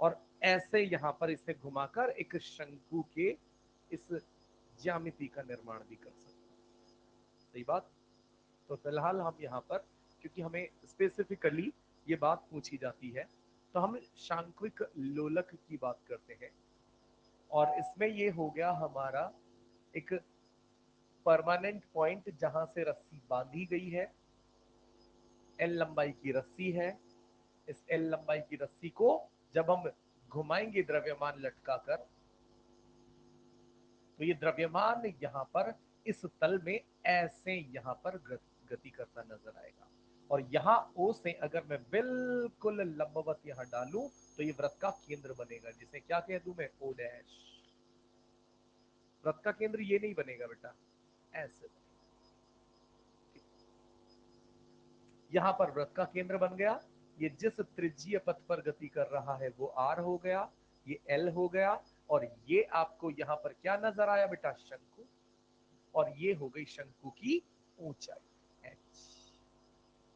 और ऐसे यहां पर इसे घुमाकर एक शंकु के इस ज्यामिति का निर्माण भी कर सकता हूं। सही बात। तो फिलहाल हम यहाँ पर, क्योंकि हमें स्पेसिफिकली ये बात पूछी जाती है, तो हम शांक्विक लोलक की बात करते हैं। और इसमें ये हो गया हमारा एक परमानेंट पॉइंट जहां से रस्सी बांधी गई है। एल लंबाई की रस्सी है। इस एल लंबाई की रस्सी को जब हम घुमाएंगे द्रव्यमान लटकाकर, तो ये द्रव्यमान यहां पर इस तल में ऐसे यहां पर गति करता नजर आएगा। और यहां ओ से अगर मैं बिल्कुल लंबवत यहां डालूं, तो ये वृत्त का केंद्र बनेगा, जिसे क्या कह दूं मैं, ओ डैश। वृत्त का केंद्र ये नहीं बनेगा बेटा, ऐसे। यहां पर वृत्त का केंद्र बन गया। ये जिस त्रिज्यीय पथ पर गति कर रहा है वो आर हो गया, ये एल हो गया, और ये आपको यहां पर क्या नजर आया बेटा, शंकु। और ये हो गई शंकु की ऊंचाई एच।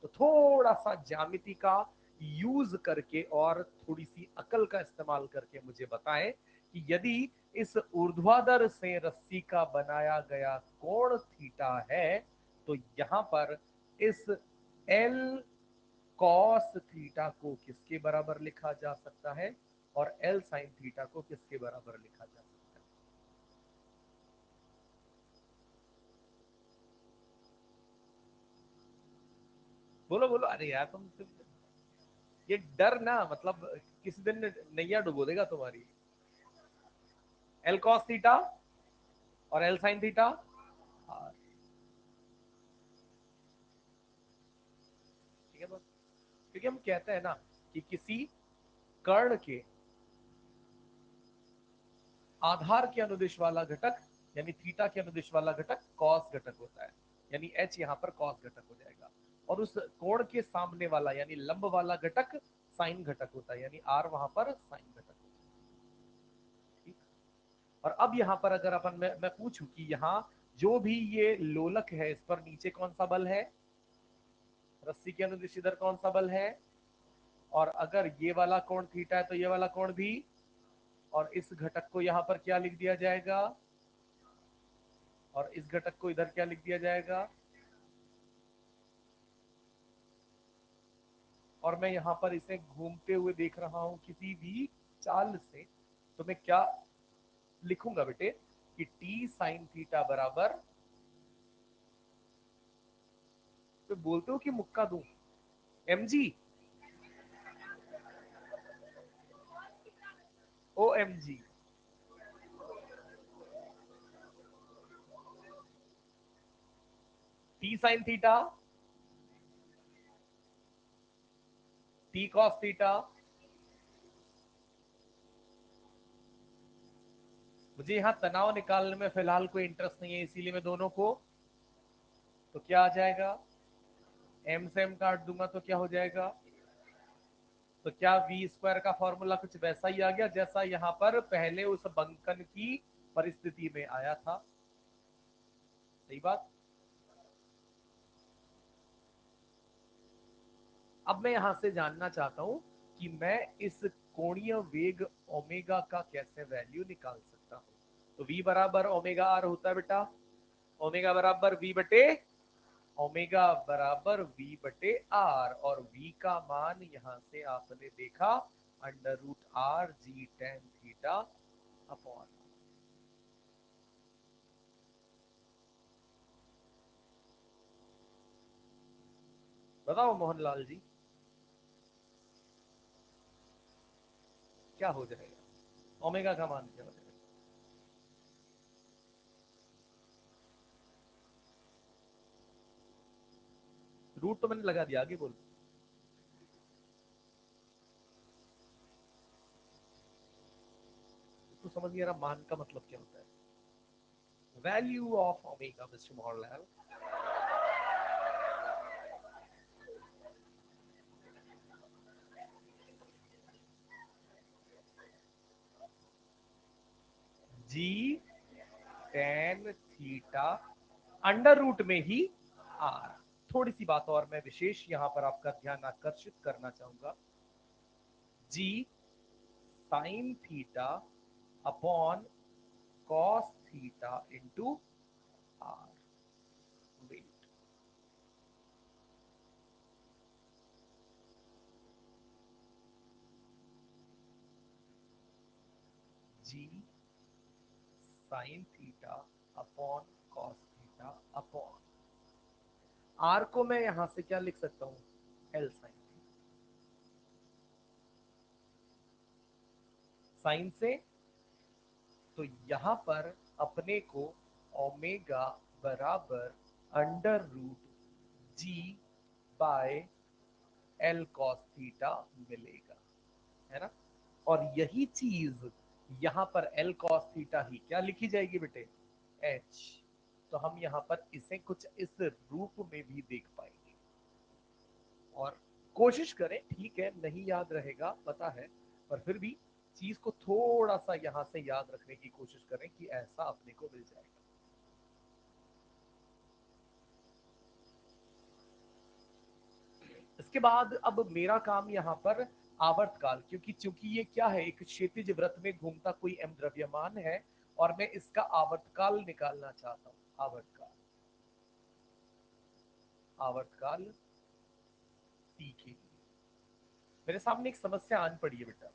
तो थोड़ा सा ज्यामिति का यूज करके और थोड़ी सी अकल का इस्तेमाल करके मुझे बताएं कि यदि इस ऊर्ध्वाधर से रस्सी का बनाया गया कोण थीटा है, तो यहां पर इस एल कॉस थीटा को किसके बराबर लिखा जा सकता है, और एल साइन थीटा को किसके बराबर लिखा जा सकता है? बोलो बोलो, अरे यार तुम ये डर ना, मतलब किसी दिन नैया डुबो देगा तुम्हारी। एल कॉस थीटा और एल साइन थीटा। ठीक है बस, क्योंकि हम कहते हैं ना कि किसी कर्ण के आधार के अनुदिश वाला घटक यानी थीटा के अनुदिश वाला घटक कॉस घटक होता है, यानी h यहाँ पर कॉस घटक हो जाएगा, और उस कोण के सामने वाला यानी लंब वाला घटक साइन घटक होता है, यानी r वहां पर साइन घटक होता है। ठीक। और अब यहाँ पर अगर अपन मैं पूछूं कि यहाँ जो भी ये लोलक है इस पर नीचे कौन सा बल है, रस्सी के अनुदिश इधर कौन सा बल है, और अगर ये वाला कोण थीटा है तो ये वाला कोण भी, और इस घटक को यहां पर क्या लिख दिया जाएगा, और इस घटक को इधर क्या लिख दिया जाएगा, और मैं यहां पर इसे घूमते हुए देख रहा हूं किसी भी चाल से, तो मैं क्या लिखूंगा बेटे कि टी साइन थीटा बराबर, तो बोलते हो कि मुक्का दूं, M G, O M G, T sine theta, T cos theta, मुझे यहाँ तनाव निकालने में फिलहाल कोई इंटरेस्ट नहीं है, इसीलिए मैं दोनों को, तो क्या आ जाएगा, एम से एम काट दूंगा तो क्या हो जाएगा, तो क्या वी स्क्वायर का फॉर्मूला कुछ वैसा ही आ गया जैसा यहाँ पर पहले उस बंकन की परिस्थिति में आया था, सही बात। अब मैं यहां से जानना चाहता हूं कि मैं इस कोणीय वेग ओमेगा का कैसे वैल्यू निकाल सकता हूं, तो v बराबर ओमेगा आर होता है बेटा, ओमेगा बराबर v बटे, ओमेगा बराबर v बटे आर, और v का मान यहां से आपने देखा under root R G tan theta upon, बताओ मोहनलाल जी क्या हो जाएगा, ओमेगा का मान क्या हो जाएगा, रूट तो मैंने लगा दिया, आगे बोल, तो समझ नहीं आ रहा मान का मतलब क्या होता है, value of omega mister Mohanlal, G tan theta under root में ही आर। थोड़ी सी बात और मैं विशेष यहां पर आपका ध्यान आकर्षित करना चाहूंगा, g sine theta upon cos theta into r, wait, g sine theta upon cos theta upon r को मैं यहां से क्या लिख सकता हूं, एल साइन, साइन से, तो यहां पर अपने को ओमेगा बराबर under root G by L cos theta मिलेगा, है ना, और यही चीज यहां पर एल कॉस थीटा ही क्या लिखी जाएगी बेटे, एच, तो हम यहां पर इसे कुछ इस रूप में भी देख पाएंगे, और कोशिश करें, ठीक है नहीं याद रहेगा पता है, पर फिर भी चीज को थोड़ा सा यहां से याद रखने की कोशिश करें कि ऐसा अपने को मिल जाएगा। इसके बाद अब मेरा काम यहाँ पर आवर्तकाल, क्योंकि चूंकि ये क्या है, एक क्षैतिज वृत्त में घूमता कोई एम द्रव्यमान है, और मैं इसका आवर्तकाल निकालना चाहता हूँ, आवर्तकाल, आवर्तकाल टी के लिए मेरे सामने एक समस्या आन पड़ी है बेटा,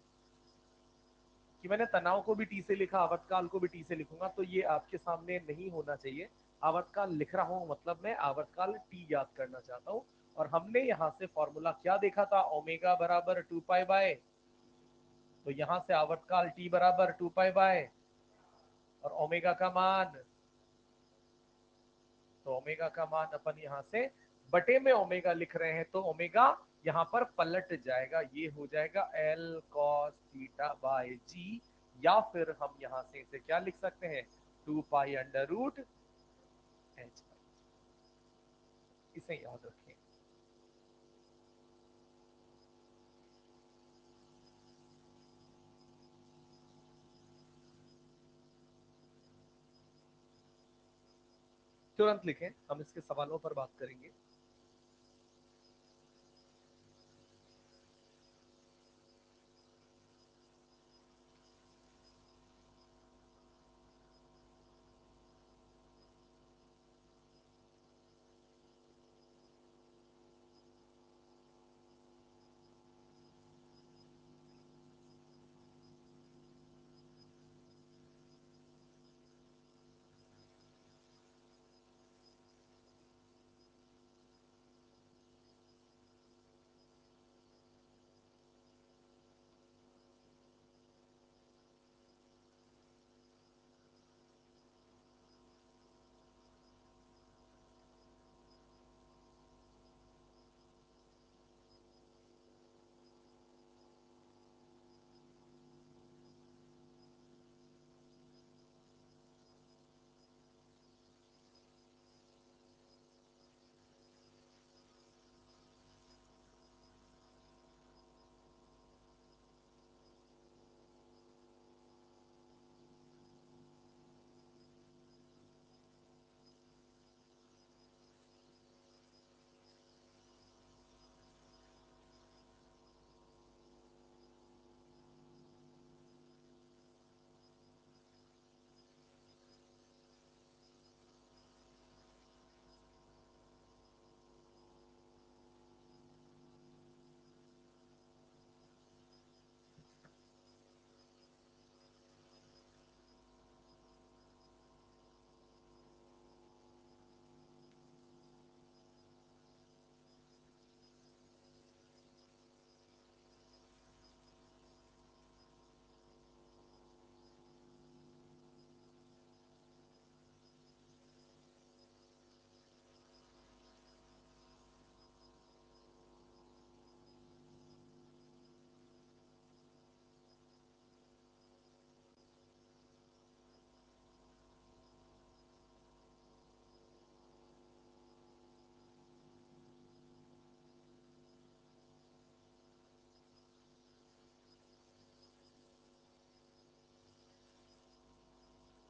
कि मैंने तनाव को भी टी से लिखा, आवर्तकाल को भी टी से लिखूंगा, तो ये आपके सामने नहीं होना चाहिए, आवर्तकाल लिख रहा हूं मतलब मैं आवर्तकाल टी याद करना चाहता हूं, और हमने यहां से फॉर्मूला क्या देखा था, ओमेगा बराबर 2 पाई बाय, तो यहां से आवर्तकाल टी बराबर 2 पाई बाय, और ओमेगा का मान, तो ओमेगा का मान अपन यहां से बटे में ओमेगा लिख रहे हैं, तो ओमेगा यहां पर पलट जाएगा, ये हो जाएगा एल कॉस थीटा बाय जी या फिर हम यहां से इसे क्या लिख सकते हैं, 2 पाई अंडर रूट h। इसे याद रखें। तुरंत लिखें, हम इसके सवालों पर बात करेंगे।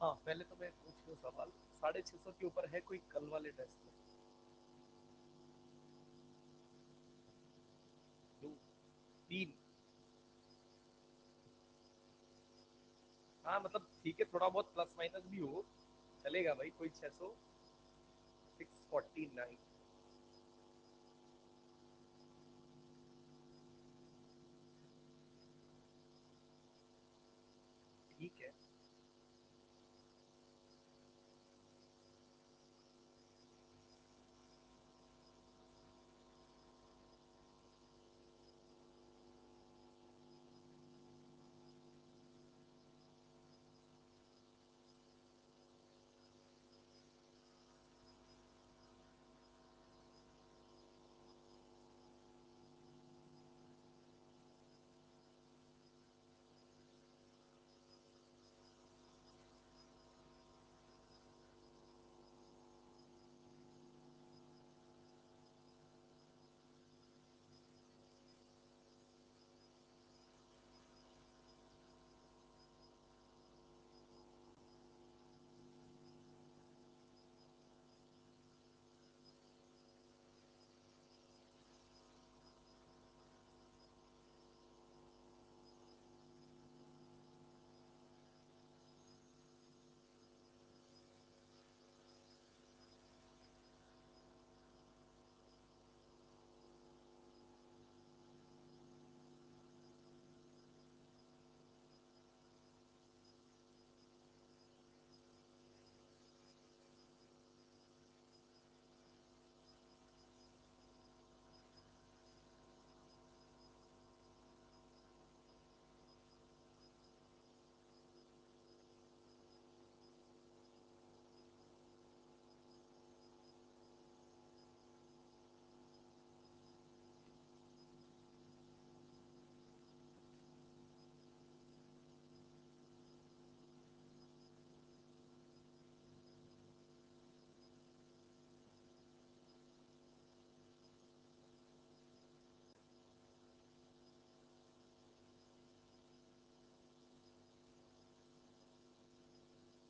हाँ, पहले तो मैं पूछ लूँ सवाल। 650 के ऊपर है कोई कल वाले टेस्ट में? दो, तीन। हाँ मतलब ठीक है, थोड़ा बहुत प्लस माइनस भी हो चलेगा भाई। कोई 600, 649। ठीक है।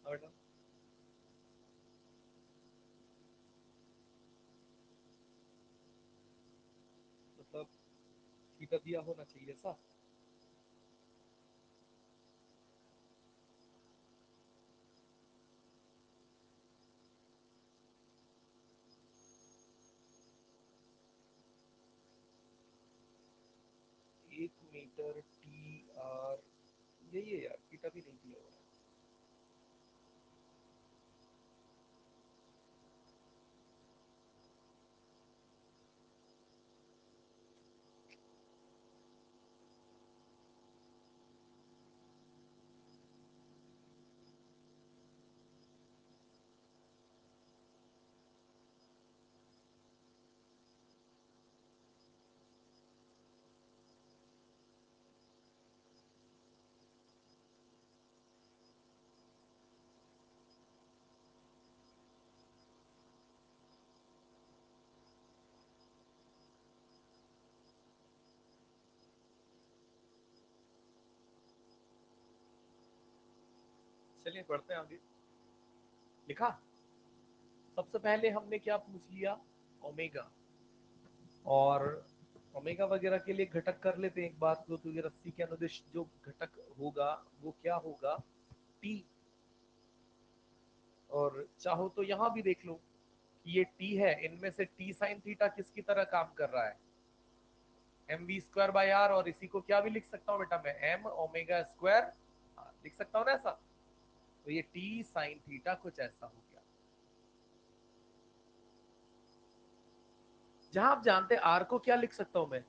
और मतलब थीटा दिया होना चाहिए ऐसा। एक मीटर टी आर, यही है यार, थीटा भी नहीं दिया हुआ। चलिए बढ़ते हैं आगे। लिखा। सबसे पहले हमने क्या पूछ लिया, ओमेगा। और ओमेगा वगैरह के लिए घटक कर लेते हैं एक बात को, तो ये रस्सी के अनुदिश जो घटक होगा वो क्या होगा, टी। और चाहो तो यहां भी देख लो कि ये टी है, इनमें से टी साइन थीटा किसकी तरह काम कर रहा है, M V square by R. और इसी को क्या भी लिख सकता हूँ बेटा मैं, एम ओमेगा स्क्वायर लिख सकता हूँ ना ऐसा। तो ये टी साइन थीटा कुछ ऐसा हो गया। जहां आप जानते हैं आर को क्या लिख सकता हूं मैं,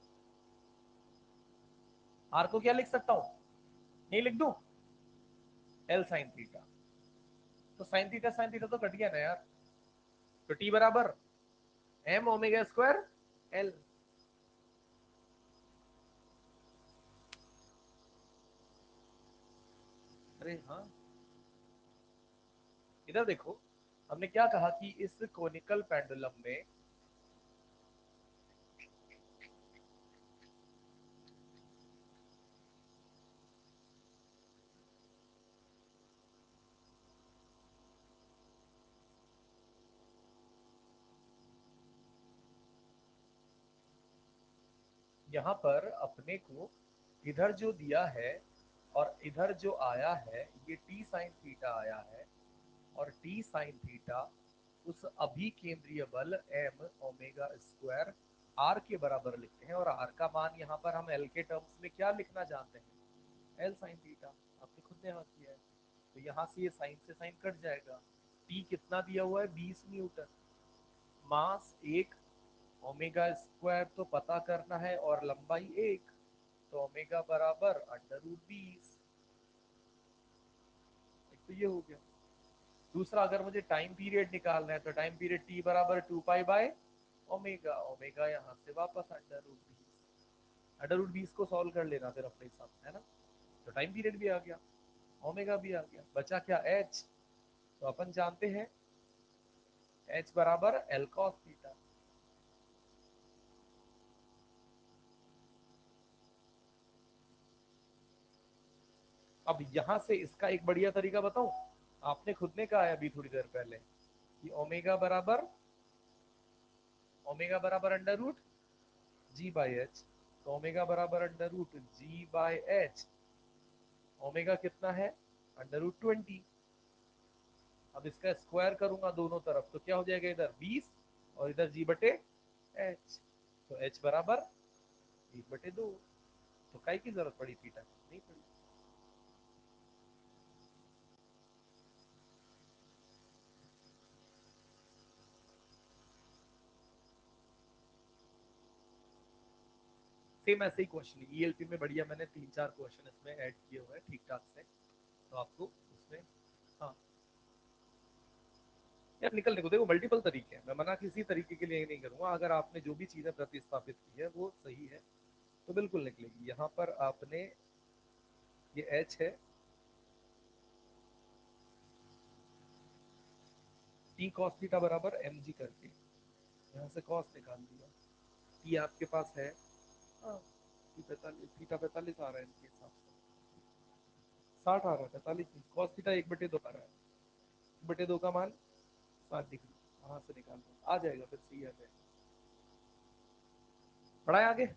आर को क्या लिख सकता हूं, नहीं लिख दूं, एल साइन थीटा। तो साइन थीटा तो कट गया ना यार। तो टी बराबर एम ओमेगा स्क्वायर एल। अरे हाँ, इधर देखो, हमने क्या कहा कि इस कोनिकल पेंडुलम में यहाँ पर अपने को इधर जो दिया है और इधर जो आया है, ये टी साइन थीटा आया है। और टी साइन थीटा उस अभिकेंद्रीय बल एम ओमेगा स्क्वायर आर के बराबर लिखते हैं। और आर का मान यहाँ पर हम एल के टर्म्स में क्या लिखना चाहते हैं, एल साइन थीटा। आपने खुद ने यहाँ किया है, तो यहाँ से ये साइन से साइन कट जाएगा। टी कितना दिया हुआ है, 20 न्यूटन। मास एक, ओमेगा स्क्वायर तो पता करना है और लंबाई एक, तो ओमेगा बराबर अंडर रूट 20। तो ये हो गया। दूसरा, अगर मुझे टाइम पीरियड निकालना है तो टाइम पीरियड टी बराबर 2 पाई बाय ओमेगा। ओमेगा यहाँ से वापस अंडर रूट 20 को सॉल्व कर लेना फिर अपने हिसाब से, है ना। तो टाइम पीरियड भी आ गया, ओमेगा भी आ गया, बचा क्या, एच। तो अपन जानते हैं एच बराबर एल कॉस थीटा। अब यहां से इसका एक बढ़िया तरीका बताऊं, आपने खुद ने कहा है अभी थोड़ी देर पहले कि ओमेगा बराबर under root G by H. तो ओमेगा बराबर under root G by H. Omega कितना है, अंडर रूट 20। अब इसका स्क्वायर करूंगा दोनों तरफ तो क्या हो जाएगा, इधर 20 और इधर जी बटे एच। तो एच बराबर 1/2। तो काय की जरूरत पड़ी थीटा की, नहीं पड़ी। सेम ऐसे ही क्वेश्चन ईएलपी में बढ़िया, मैंने 3-4 क्वेश्चन इसमें ऐड किए हुए हैं ठीक ठाक से, तो आपको उसमें, हाँ यार निकल, देखो देखो मल्टीपल तरीके हैं, मैं मना किसी तरीके के लिए नहीं करूंगा। अगर आपने जो भी चीजें प्रतिस्थापित की है वो सही है तो बिल्कुल निकलेगी। यहाँ पर आपने ये एच है, टी कॉस थीटा बराबर एम जी करके यहाँ से कॉस निकाल दिया। टी आपके पास है, हाँ, टी 45, थीटा 45 आ रहा है इनके हिसाब से, 60 आ रहा है, 45 नहीं, कॉस थीटा 1/2 आ रहा है। बटे 2 का मान 7 डिग्री, वहां से निकाल दो, आ जाएगा फिर सही आ जाएगा। बढ़ाए आगे।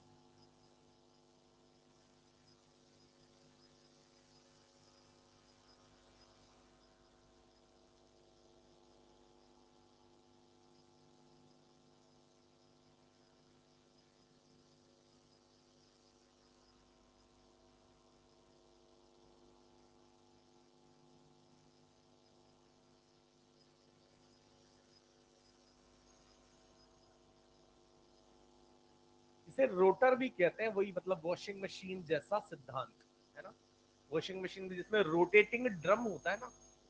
इसे रोटर भी कहते हैं, वही मतलब वॉशिंग मशीन जैसा सिद्धांत है ना। वॉशिंग मशीन में जिसमें रोटेटिंग ड्रम होता है ना,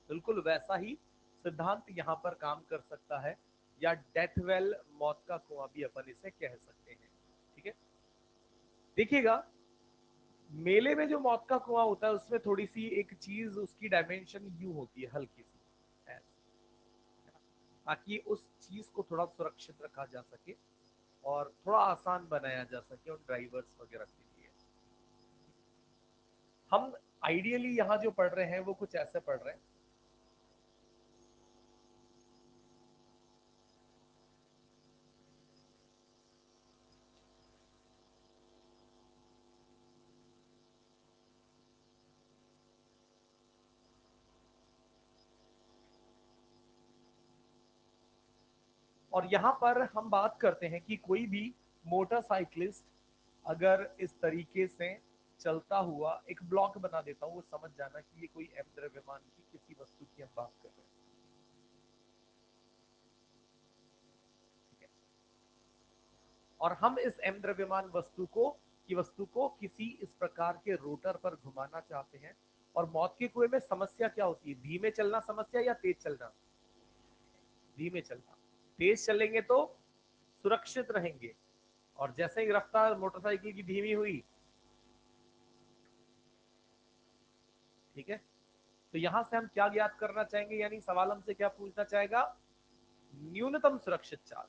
बिल्कुल वैसा ही सिद्धांत यहाँ पर काम कर सकता है, या डेथ वेल, मौत का कुआं भी अपन इसे कह सकते हैं। ठीक है, देखिएगा मेले में जो मौत का कुआं होता है उसमें थोड़ी सी एक चीज, उसकी डायमेंशन यूं होती है हल्की सी ऐसे, ताकि उस चीज को थोड़ा सुरक्षित रखा जा सके और थोड़ा आसान बनाया जा सके उन ड्राइवर्स वगैरह के लिए। हम आइडियली यहाँ जो पढ़ रहे हैं वो कुछ ऐसे पढ़ रहे हैं। और यहाँ पर हम बात करते हैं कि कोई भी मोटरसाइकिलिस्ट अगर इस तरीके से चलता हुआ, एक ब्लॉक बना देता हूँ, वो समझ जाना कि ये कोई एम द्रव्यमान की किसी वस्तु की हम बात कर रहे हैं। और हम इस एम द्रव्यमान वस्तु को किसी इस प्रकार के रोटर पर घुमाना चाहते हैं। और मौत के कुएं में समस्या क्या होती है, धीमे चलना समस्या या तेज चलना? धीमे चलना। तेज चलेंगे तो सुरक्षित रहेंगे, और जैसे ही रफ्तार मोटरसाइकिल की धीमी हुई, ठीक है, तो यहां से हम क्या ज्ञात करना चाहेंगे, यानी सवाल हमसे क्या पूछना चाहेगा, न्यूनतम सुरक्षित चाल,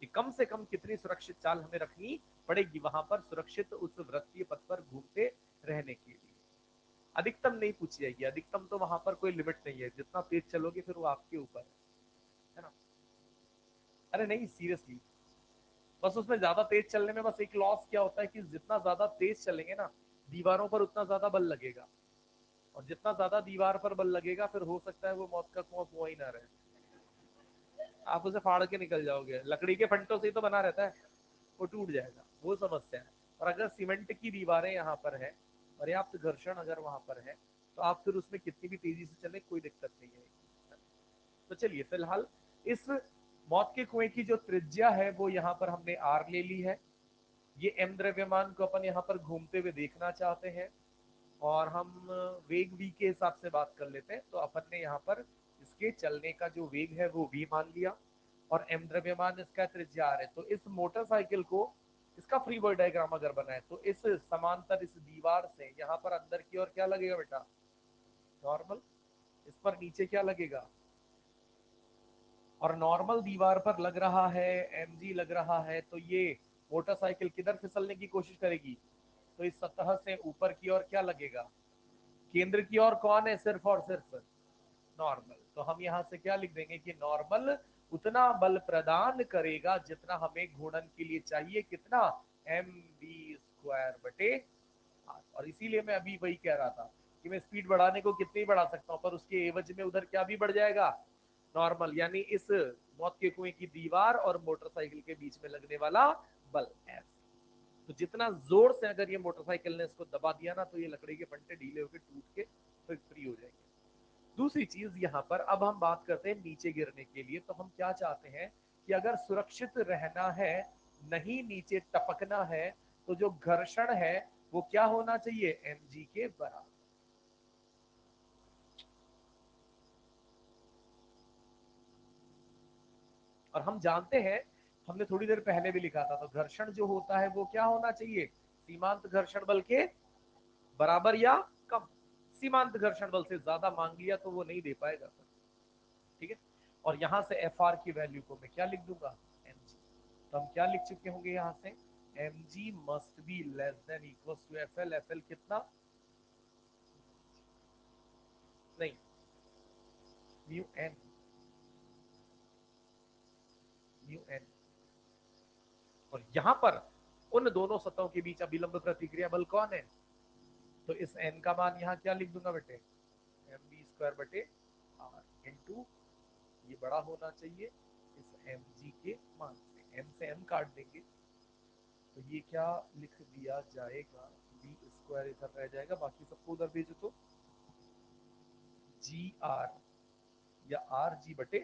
कि कम से कम कितनी सुरक्षित चाल हमें रखनी पड़ेगी वहां पर सुरक्षित उस वृत्तीय पथ पर घूमते रहने के लिए। अधिकतम नहीं पूछी जाएगी, अधिकतम तो वहां पर कोई लिमिट नहीं है, जितना तेज चलोगे फिर वो आपके ऊपर है ना। अरे नहीं, सीरियसली, बस उसमें ज्यादा तेज चलने में बस एक लॉस क्या होता है कि जितना ज्यादा तेज चलेंगे ना, दीवारों पर उतना ज्यादा बल लगेगा, और जितना ज्यादा दीवार पर बल लगेगा फिर हो सकता है वो मौत का कुआं कुआं ही ना रहे, आप उसे फाड़ के निकल जाओगे। लकड़ी के फंटों से ही तो बना रहता है, वो टूट जाएगा, वो समस्या है। और अगर सीमेंट की दीवारें यहाँ पर है, पर्याप्त घर्षण अगर वहां पर है, तो आप फिर उसमें कितनी भी तेजी से चले कोई दिक्कत नहीं है। तो चलिए फिलहाल इस मौत के कुएं की जो त्रिज्या है वो यहाँ पर हमने आर ले ली है। ये एम द्रव्यमान को अपन यहाँ पर घूमते हुए देखना चाहते हैं, और हम वेग v के हिसाब से बात कर लेते हैं। तो अपन ने यहाँ पर इसके चलने का जो वेग है वो v मान लिया, और m द्रव्यमान इसका त्रिज्या r है। तो इस मोटरसाइकिल को, इसका फ्री बॉडी डायग्राम अगर बनाए तो इस समांतर इस दीवार से यहाँ पर अंदर की ओर क्या लगेगा बेटा, नॉर्मल। इस पर नीचे क्या लगेगा, और नॉर्मल दीवार पर लग रहा है mg लग रहा है, तो ये मोटरसाइकिल किधर फिसलने की कोशिश करेगी, तो इस सतह से ऊपर की ओर क्या लगेगा, केंद्र की ओर कौन है, सिर्फ और सिर्फ नॉर्मल। तो हम यहाँ से क्या लिख देंगे कि नॉर्मल उतना बल प्रदान करेगा जितना हमें घूर्णन के लिए चाहिए, कितना, एम बी स्क्वायर बटे आर। और इसीलिए मैं अभी वही कह रहा था कि मैं स्पीड बढ़ाने को कितनी बढ़ा सकता हूँ, पर उसके एवज में उधर क्या भी बढ़ जाएगा, नॉर्मल, यानी इस मौत के कुएं की दीवार और मोटरसाइकिल के बीच में लगने वाला बल एफ। तो जितना जोर से अगर ये मोटरसाइकिल ने इसको दबा दिया ना, तो ये लकड़ी के फंटे ढीले होकर टूट के फिर फ्री हो जाएंगे। दूसरी चीज यहाँ पर अब हम बात करते हैं नीचे गिरने के लिए। तो हम क्या चाहते हैं कि अगर सुरक्षित रहना है, नहीं नीचे टपकना है, तो जो घर्षण है वो क्या होना चाहिए, mg के बराबर। और हम जानते हैं, हमने थोड़ी देर पहले भी लिखा था, तो घर्षण जो होता है वो क्या होना चाहिए, सीमांत घर्षण बल के बराबर या कम। सीमांत घर्षण बल से ज्यादा मांग लिया तो वो नहीं दे पाएगा, ठीक है। और यहां से एफ आर की वैल्यू को मैं क्या लिख दूंगा, एम जी। तो हम क्या लिख चुके होंगे यहां से, M G must be less than equal to F L. F L कितना, नहीं, म्यू एन, म्यू एन। और यहां पर उन दोनों सतहों के बीच अभिलंब प्रतिक्रिया बल कौन है? तो इस एन का मान यहां क्या लिख दूंगा बेटे, एम बी स्क्वायर बटे आर इंटू, ये बड़ा होना चाहिए इस एम जी के मान से, एम से एम काट देंगे तो ये क्या लिख दिया जाएगा, बी स्क्वायर इधर रह जाएगा, बाकी सबको उधर भेजो तो जी आर या आर जी बटे,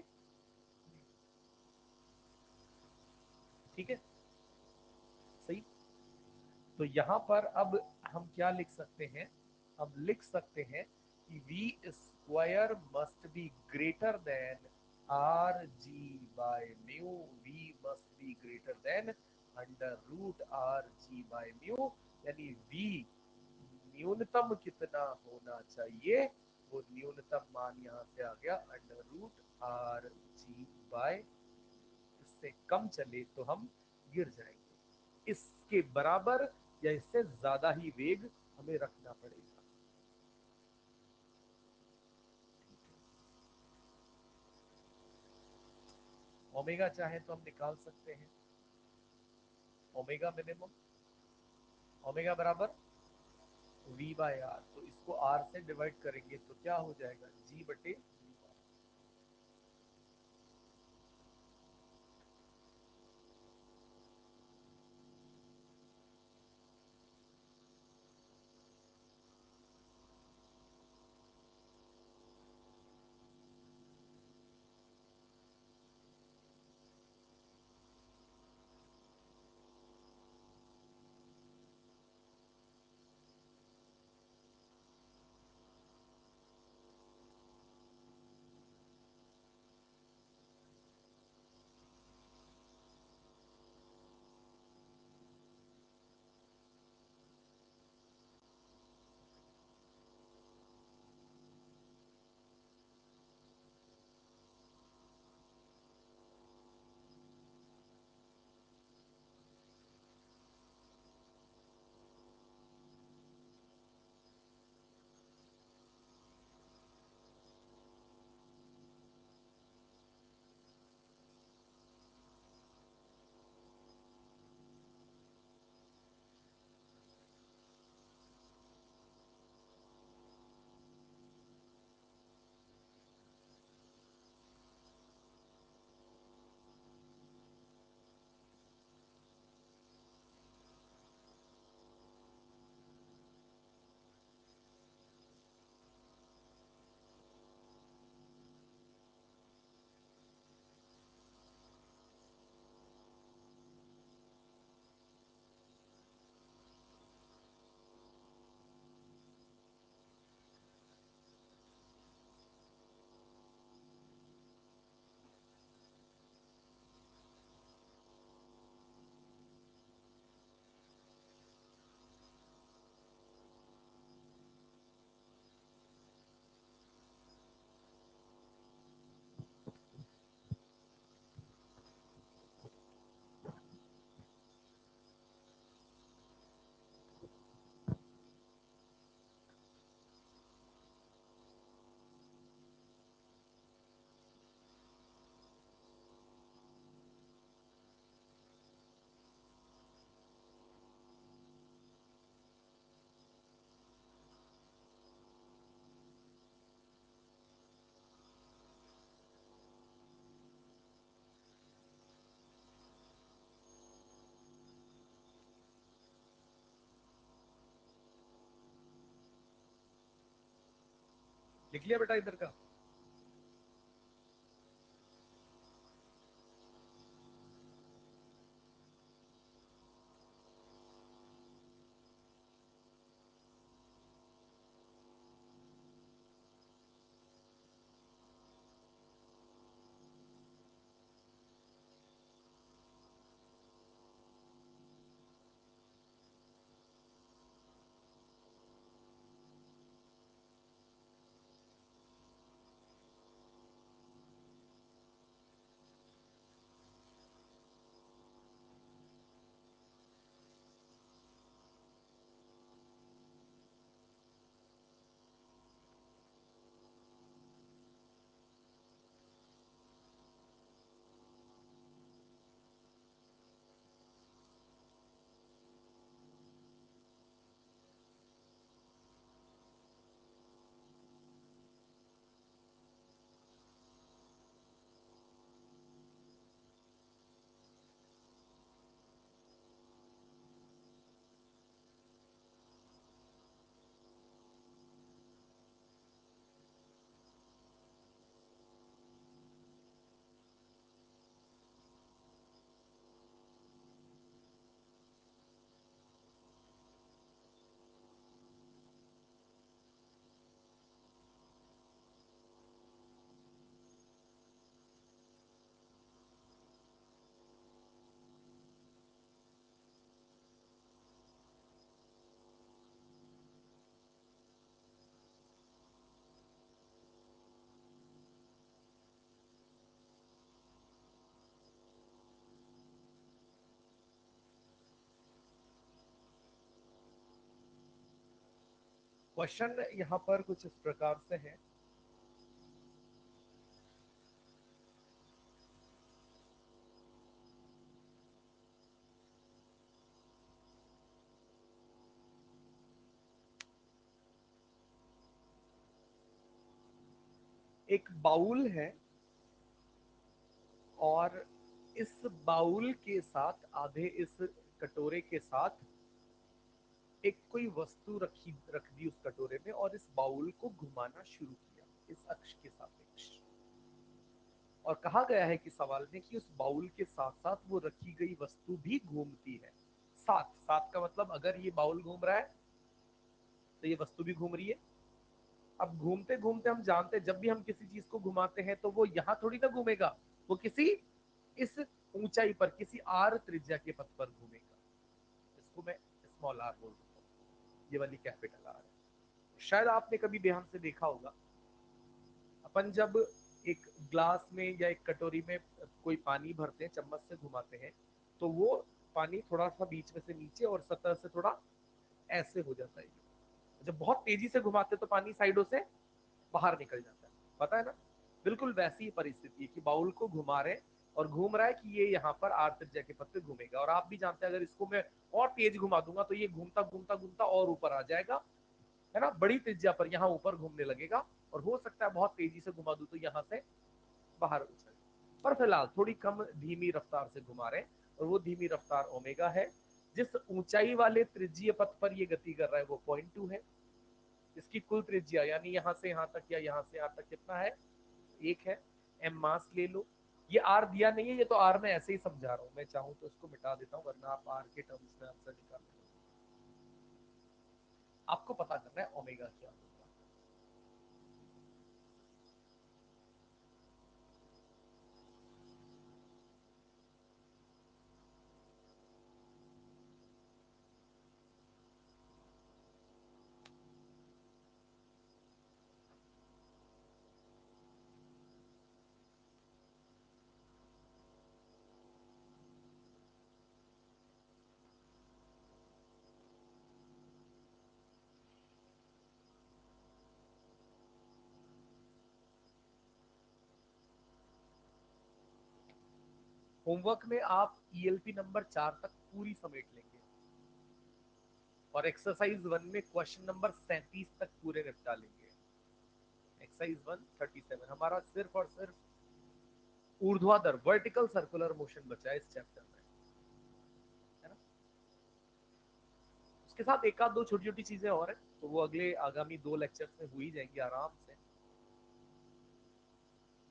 ठीक है सही। तो यहां पर अब हम क्या लिख सकते हैं, हम लिख सकते हैं कि v square must be greater than R G by mu, v must be greater than under root R G by mu, यानी v न्यूनतम कितना होना चाहिए, वो न्यूनतम मान यहां से आ गया under root R G by, इससे कम चले तो हम गिर जाएंगे, इसके बराबर या इससे ज्यादा ही वेग हमें रखना पड़ेगा। ओमेगा चाहे तो हम निकाल सकते हैं, ओमेगा मिनिमम, ओमेगा बराबर v बाय आर, तो इसको r से डिवाइड करेंगे तो क्या हो जाएगा, g बटे v। लिख लिया बेटा इधर का, क्वेश्चन यहाँ पर कुछ इस प्रकार से है, एक बाउल है और इस बाउल के साथ आधे इस कटोरे के साथ एक कोई वस्तु रख दी उस कटोरे में और इस बाउल को घुमाना शुरू किया इस अक्ष के सापेक्ष। और कहा गया है कि सवाल में कि उस बाउल के साथ साथ वो रखी गई वस्तु भी घूमती है। साथ साथ का मतलब अगर ये बाउल घूम रहा है तो ये वस्तु भी घूम रही है। अब घूमते घूमते हम जानते हैं जब भी हम किसी चीज को घुमाते हैं तो वो यहाँ थोड़ी ना घूमेगा, वो किसी इस ऊंचाई पर किसी आर त्रिज्या के पथ पर घूमेगा। इसको मैं स्मॉल आर बोल देता हूँ, ये वाली कैपिटल आर है। शायद आपने कभी ध्यान से देखा होगा, अपन जब एक ग्लास में या एक कटोरी में कोई पानी भरते हैं, चम्मच से घुमाते हैं, तो वो पानी थोड़ा सा बीच में से नीचे और सतह से थोड़ा ऐसे हो जाता है। जब बहुत तेजी से घुमाते हैं तो पानी साइडों से बाहर निकल जाता है, पता है ना। बिल्कुल वैसी ही परिस्थिति है कि बाउल को घुमा रहे और घूम रहा है कि ये यहाँ पर आर त्रिज्या के पथ पे घूमेगा। और आप भी जानते हैं अगर इसको मैं और तेज घुमा दूंगा तो ये घूमता घूमता घूमता और ऊपर आ जाएगा, है ना, बड़ी त्रिज्या पर यहाँ ऊपर घूमने लगेगा। और हो सकता है बहुत तेजी से घुमा दूं तो यहाँ से बाहर उछल। पर फिलहाल थोड़ी कम धीमी रफ्तार से घुमा रहे हैं और वो धीमी रफ्तार ओमेगा है। जिस ऊंचाई वाले त्रिज्यीय पथ पर ये गति कर रहा है वो 0.2 है। इसकी कुल त्रिज्या यानी यहाँ से यहाँ तक या यहाँ से यहाँ तक कितना है, 1 है। एम मास ले लो, ये आर दिया नहीं है, ये तो आर में ऐसे ही समझा रहा हूँ। मैं चाहूँ तो इसको मिटा देता हूँ वरना आप आर के टर्म्स में आंसर निकाल लो। आपको पता करना है ओमेगा क्या होगा। होमवर्क में आप ईएलपी नंबर 4 तक पूरी समेट लेंगे और एक्सरसाइज 1 में क्वेश्चन नंबर 37 तक पूरे निपटा लेंगे। एक्सरसाइज 137 हमारा सिर्फ और सिर्फ ऊर्ध्वाधर वर्टिकल सर्कुलर मोशन बचा है इस चैप्टर में, है ना। उसके साथ एक आध दो छोटी छोटी चीजें और है तो वो अगले आगामी 2 लेक्चर्स में हो ही जाएंगी आराम से।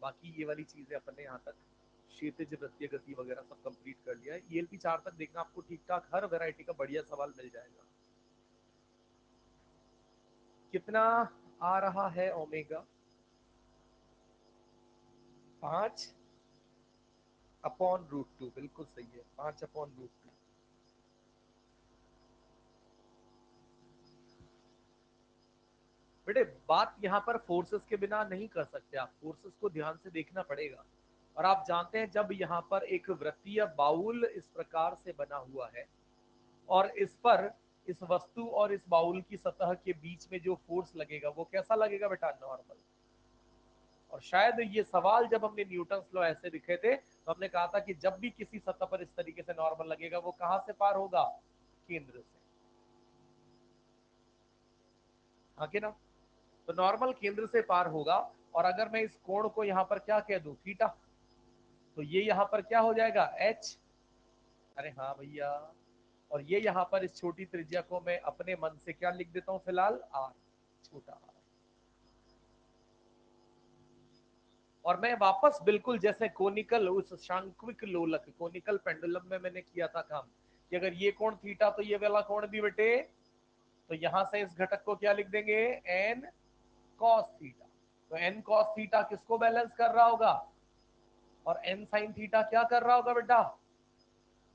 बाकी ये वाली चीजें अपन ने यहाँ तक क्षैतिज वृत्तीय गति वगैरह सब कंप्लीट कर लिया है। ईएलपी 4 तक देखना, आपको ठीक ठाक हर वैरायटी का बढ़िया सवाल मिल जाएगा। कितना आ रहा है ओमेगा, 5/√2, बिल्कुल सही है, 5/√2। बेटे बात यहाँ पर फोर्सेस के बिना नहीं कर सकते, आप फोर्सेस को ध्यान से देखना पड़ेगा। और आप जानते हैं जब यहाँ पर एक वृत्तीय बाउल इस प्रकार से बना हुआ है और इस पर इस वस्तु और इस बाउल की सतह के बीच में जो फोर्स लगेगा वो कैसा लगेगा बेटा, नॉर्मल। और शायद ये सवाल जब हमने न्यूटन लॉ ऐसे लिखे थे तो हमने कहा था कि जब भी किसी सतह पर इस तरीके से नॉर्मल लगेगा वो कहां से पार होगा, केंद्र से, हाँ कि ना। तो नॉर्मल केंद्र से पार होगा। और अगर मैं इस कोण को यहाँ पर क्या कह दूं, थीटा, तो ये यहाँ पर क्या हो जाएगा, एच। अरे हाँ भैया। और ये यहाँ पर इस छोटी त्रिज्या को मैं अपने मन से क्या लिख देता हूँ फिलहाल, आर, छोटा आर। और मैं वापस बिल्कुल जैसे कोनिकल उस शांक्विक लोलक कोनिकल पेंडुलम में मैंने किया था काम कि अगर ये कोण थीटा तो ये वाला कोण भी बेटे, तो यहां से इस घटक को क्या लिख देंगे, एन कॉस थीटा। तो एन कॉस थीटा किसको बैलेंस कर रहा होगा, और एन साइन थीटा क्या कर रहा होगा बेटा,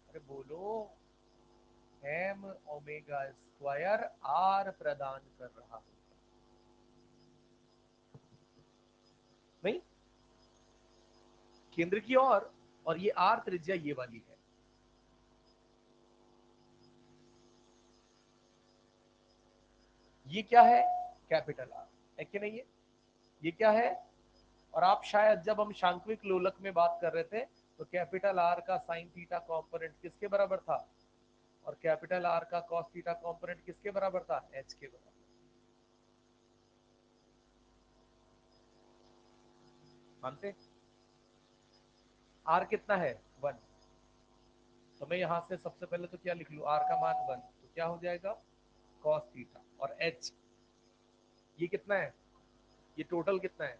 अरे बोलो, एम ओमेगा स्क्वायर आर प्रदान कर रहा होगा। नहीं, केंद्र की ओर। और ये आर त्रिज्या ये वाली है। ये क्या है, कैपिटल आर, है कि नहीं है? ये क्या है? और आप शायद जब हम शांक्विक लोलक में बात कर रहे थे तो कैपिटल आर का साइन थीटा कॉम्पोनेंट किसके बराबर था, और कैपिटल आर का कॉस थीटा कॉम्पोनेंट किसके बराबर था, एच के बराबर। मानते? आर कितना है, 1। तो मैं यहां से सबसे पहले तो क्या लिख लू, आर का मान 1, तो क्या हो जाएगा कॉस थीटा, और एच ये कितना है, ये टोटल कितना है,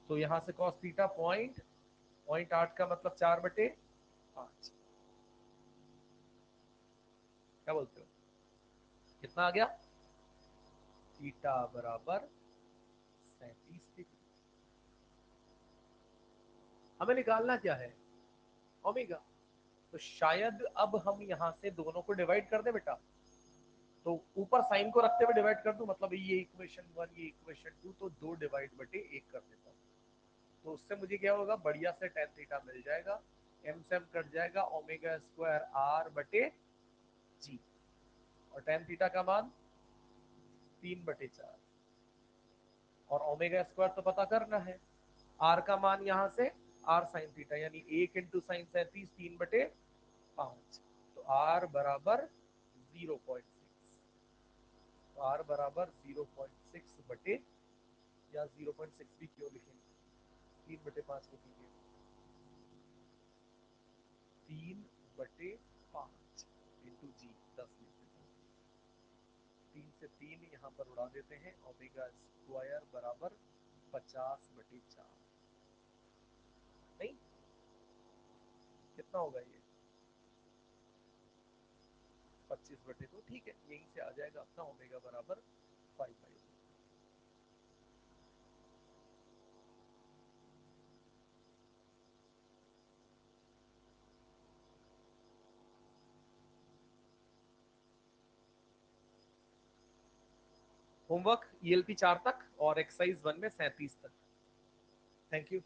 तो यहां से कॉस थीटा पॉइंट 8 का मतलब 4/5। क्या बोलते हो, कितना आ गया, थीटा बराबर 37 डिग्री। हमें निकालना क्या है, ओमेगा। तो शायद अब हम यहां से दोनों को डिवाइड कर दे बेटा, तो ऊपर साइन को रखते हुए डिवाइड कर दूं, मतलब ये इक्वेशन 1 ये इक्वेशन 2, तो 2/1 कर देता हूं। तो उससे मुझे क्या होगा, बढ़िया से टेन थीटा मिल जाएगा, एम से एम कट जाएगा, ओमेगा स्क्वायर आर बटे जी, और टेन थीटा का मान 3/4, और ओमेगा स्क्वायर तो पता करना है, आर का मान यहां से आर साइन थीटा, यानी 1 × sin37 3/5, तो आर बराबर 0.6, तो आर बराबर 0.6 या 0.6 भी क्यों लिखेंगे, 3/5 लिखेंगे, 3/5 इंटू जी, 10 लिख देता हूँ, 3 से 3 यहाँ पर उड़ा देते हैं, ओमेगा स्क्वायर बराबर 50/4, नहीं कितना होगा ये, 25/2, ठीक है, यहीं से आ जाएगा अपना ओमेगा बराबर 5/2। होमवर्क ELP 4 तक और एक्सरसाइज 1 में 37 तक। Thank you.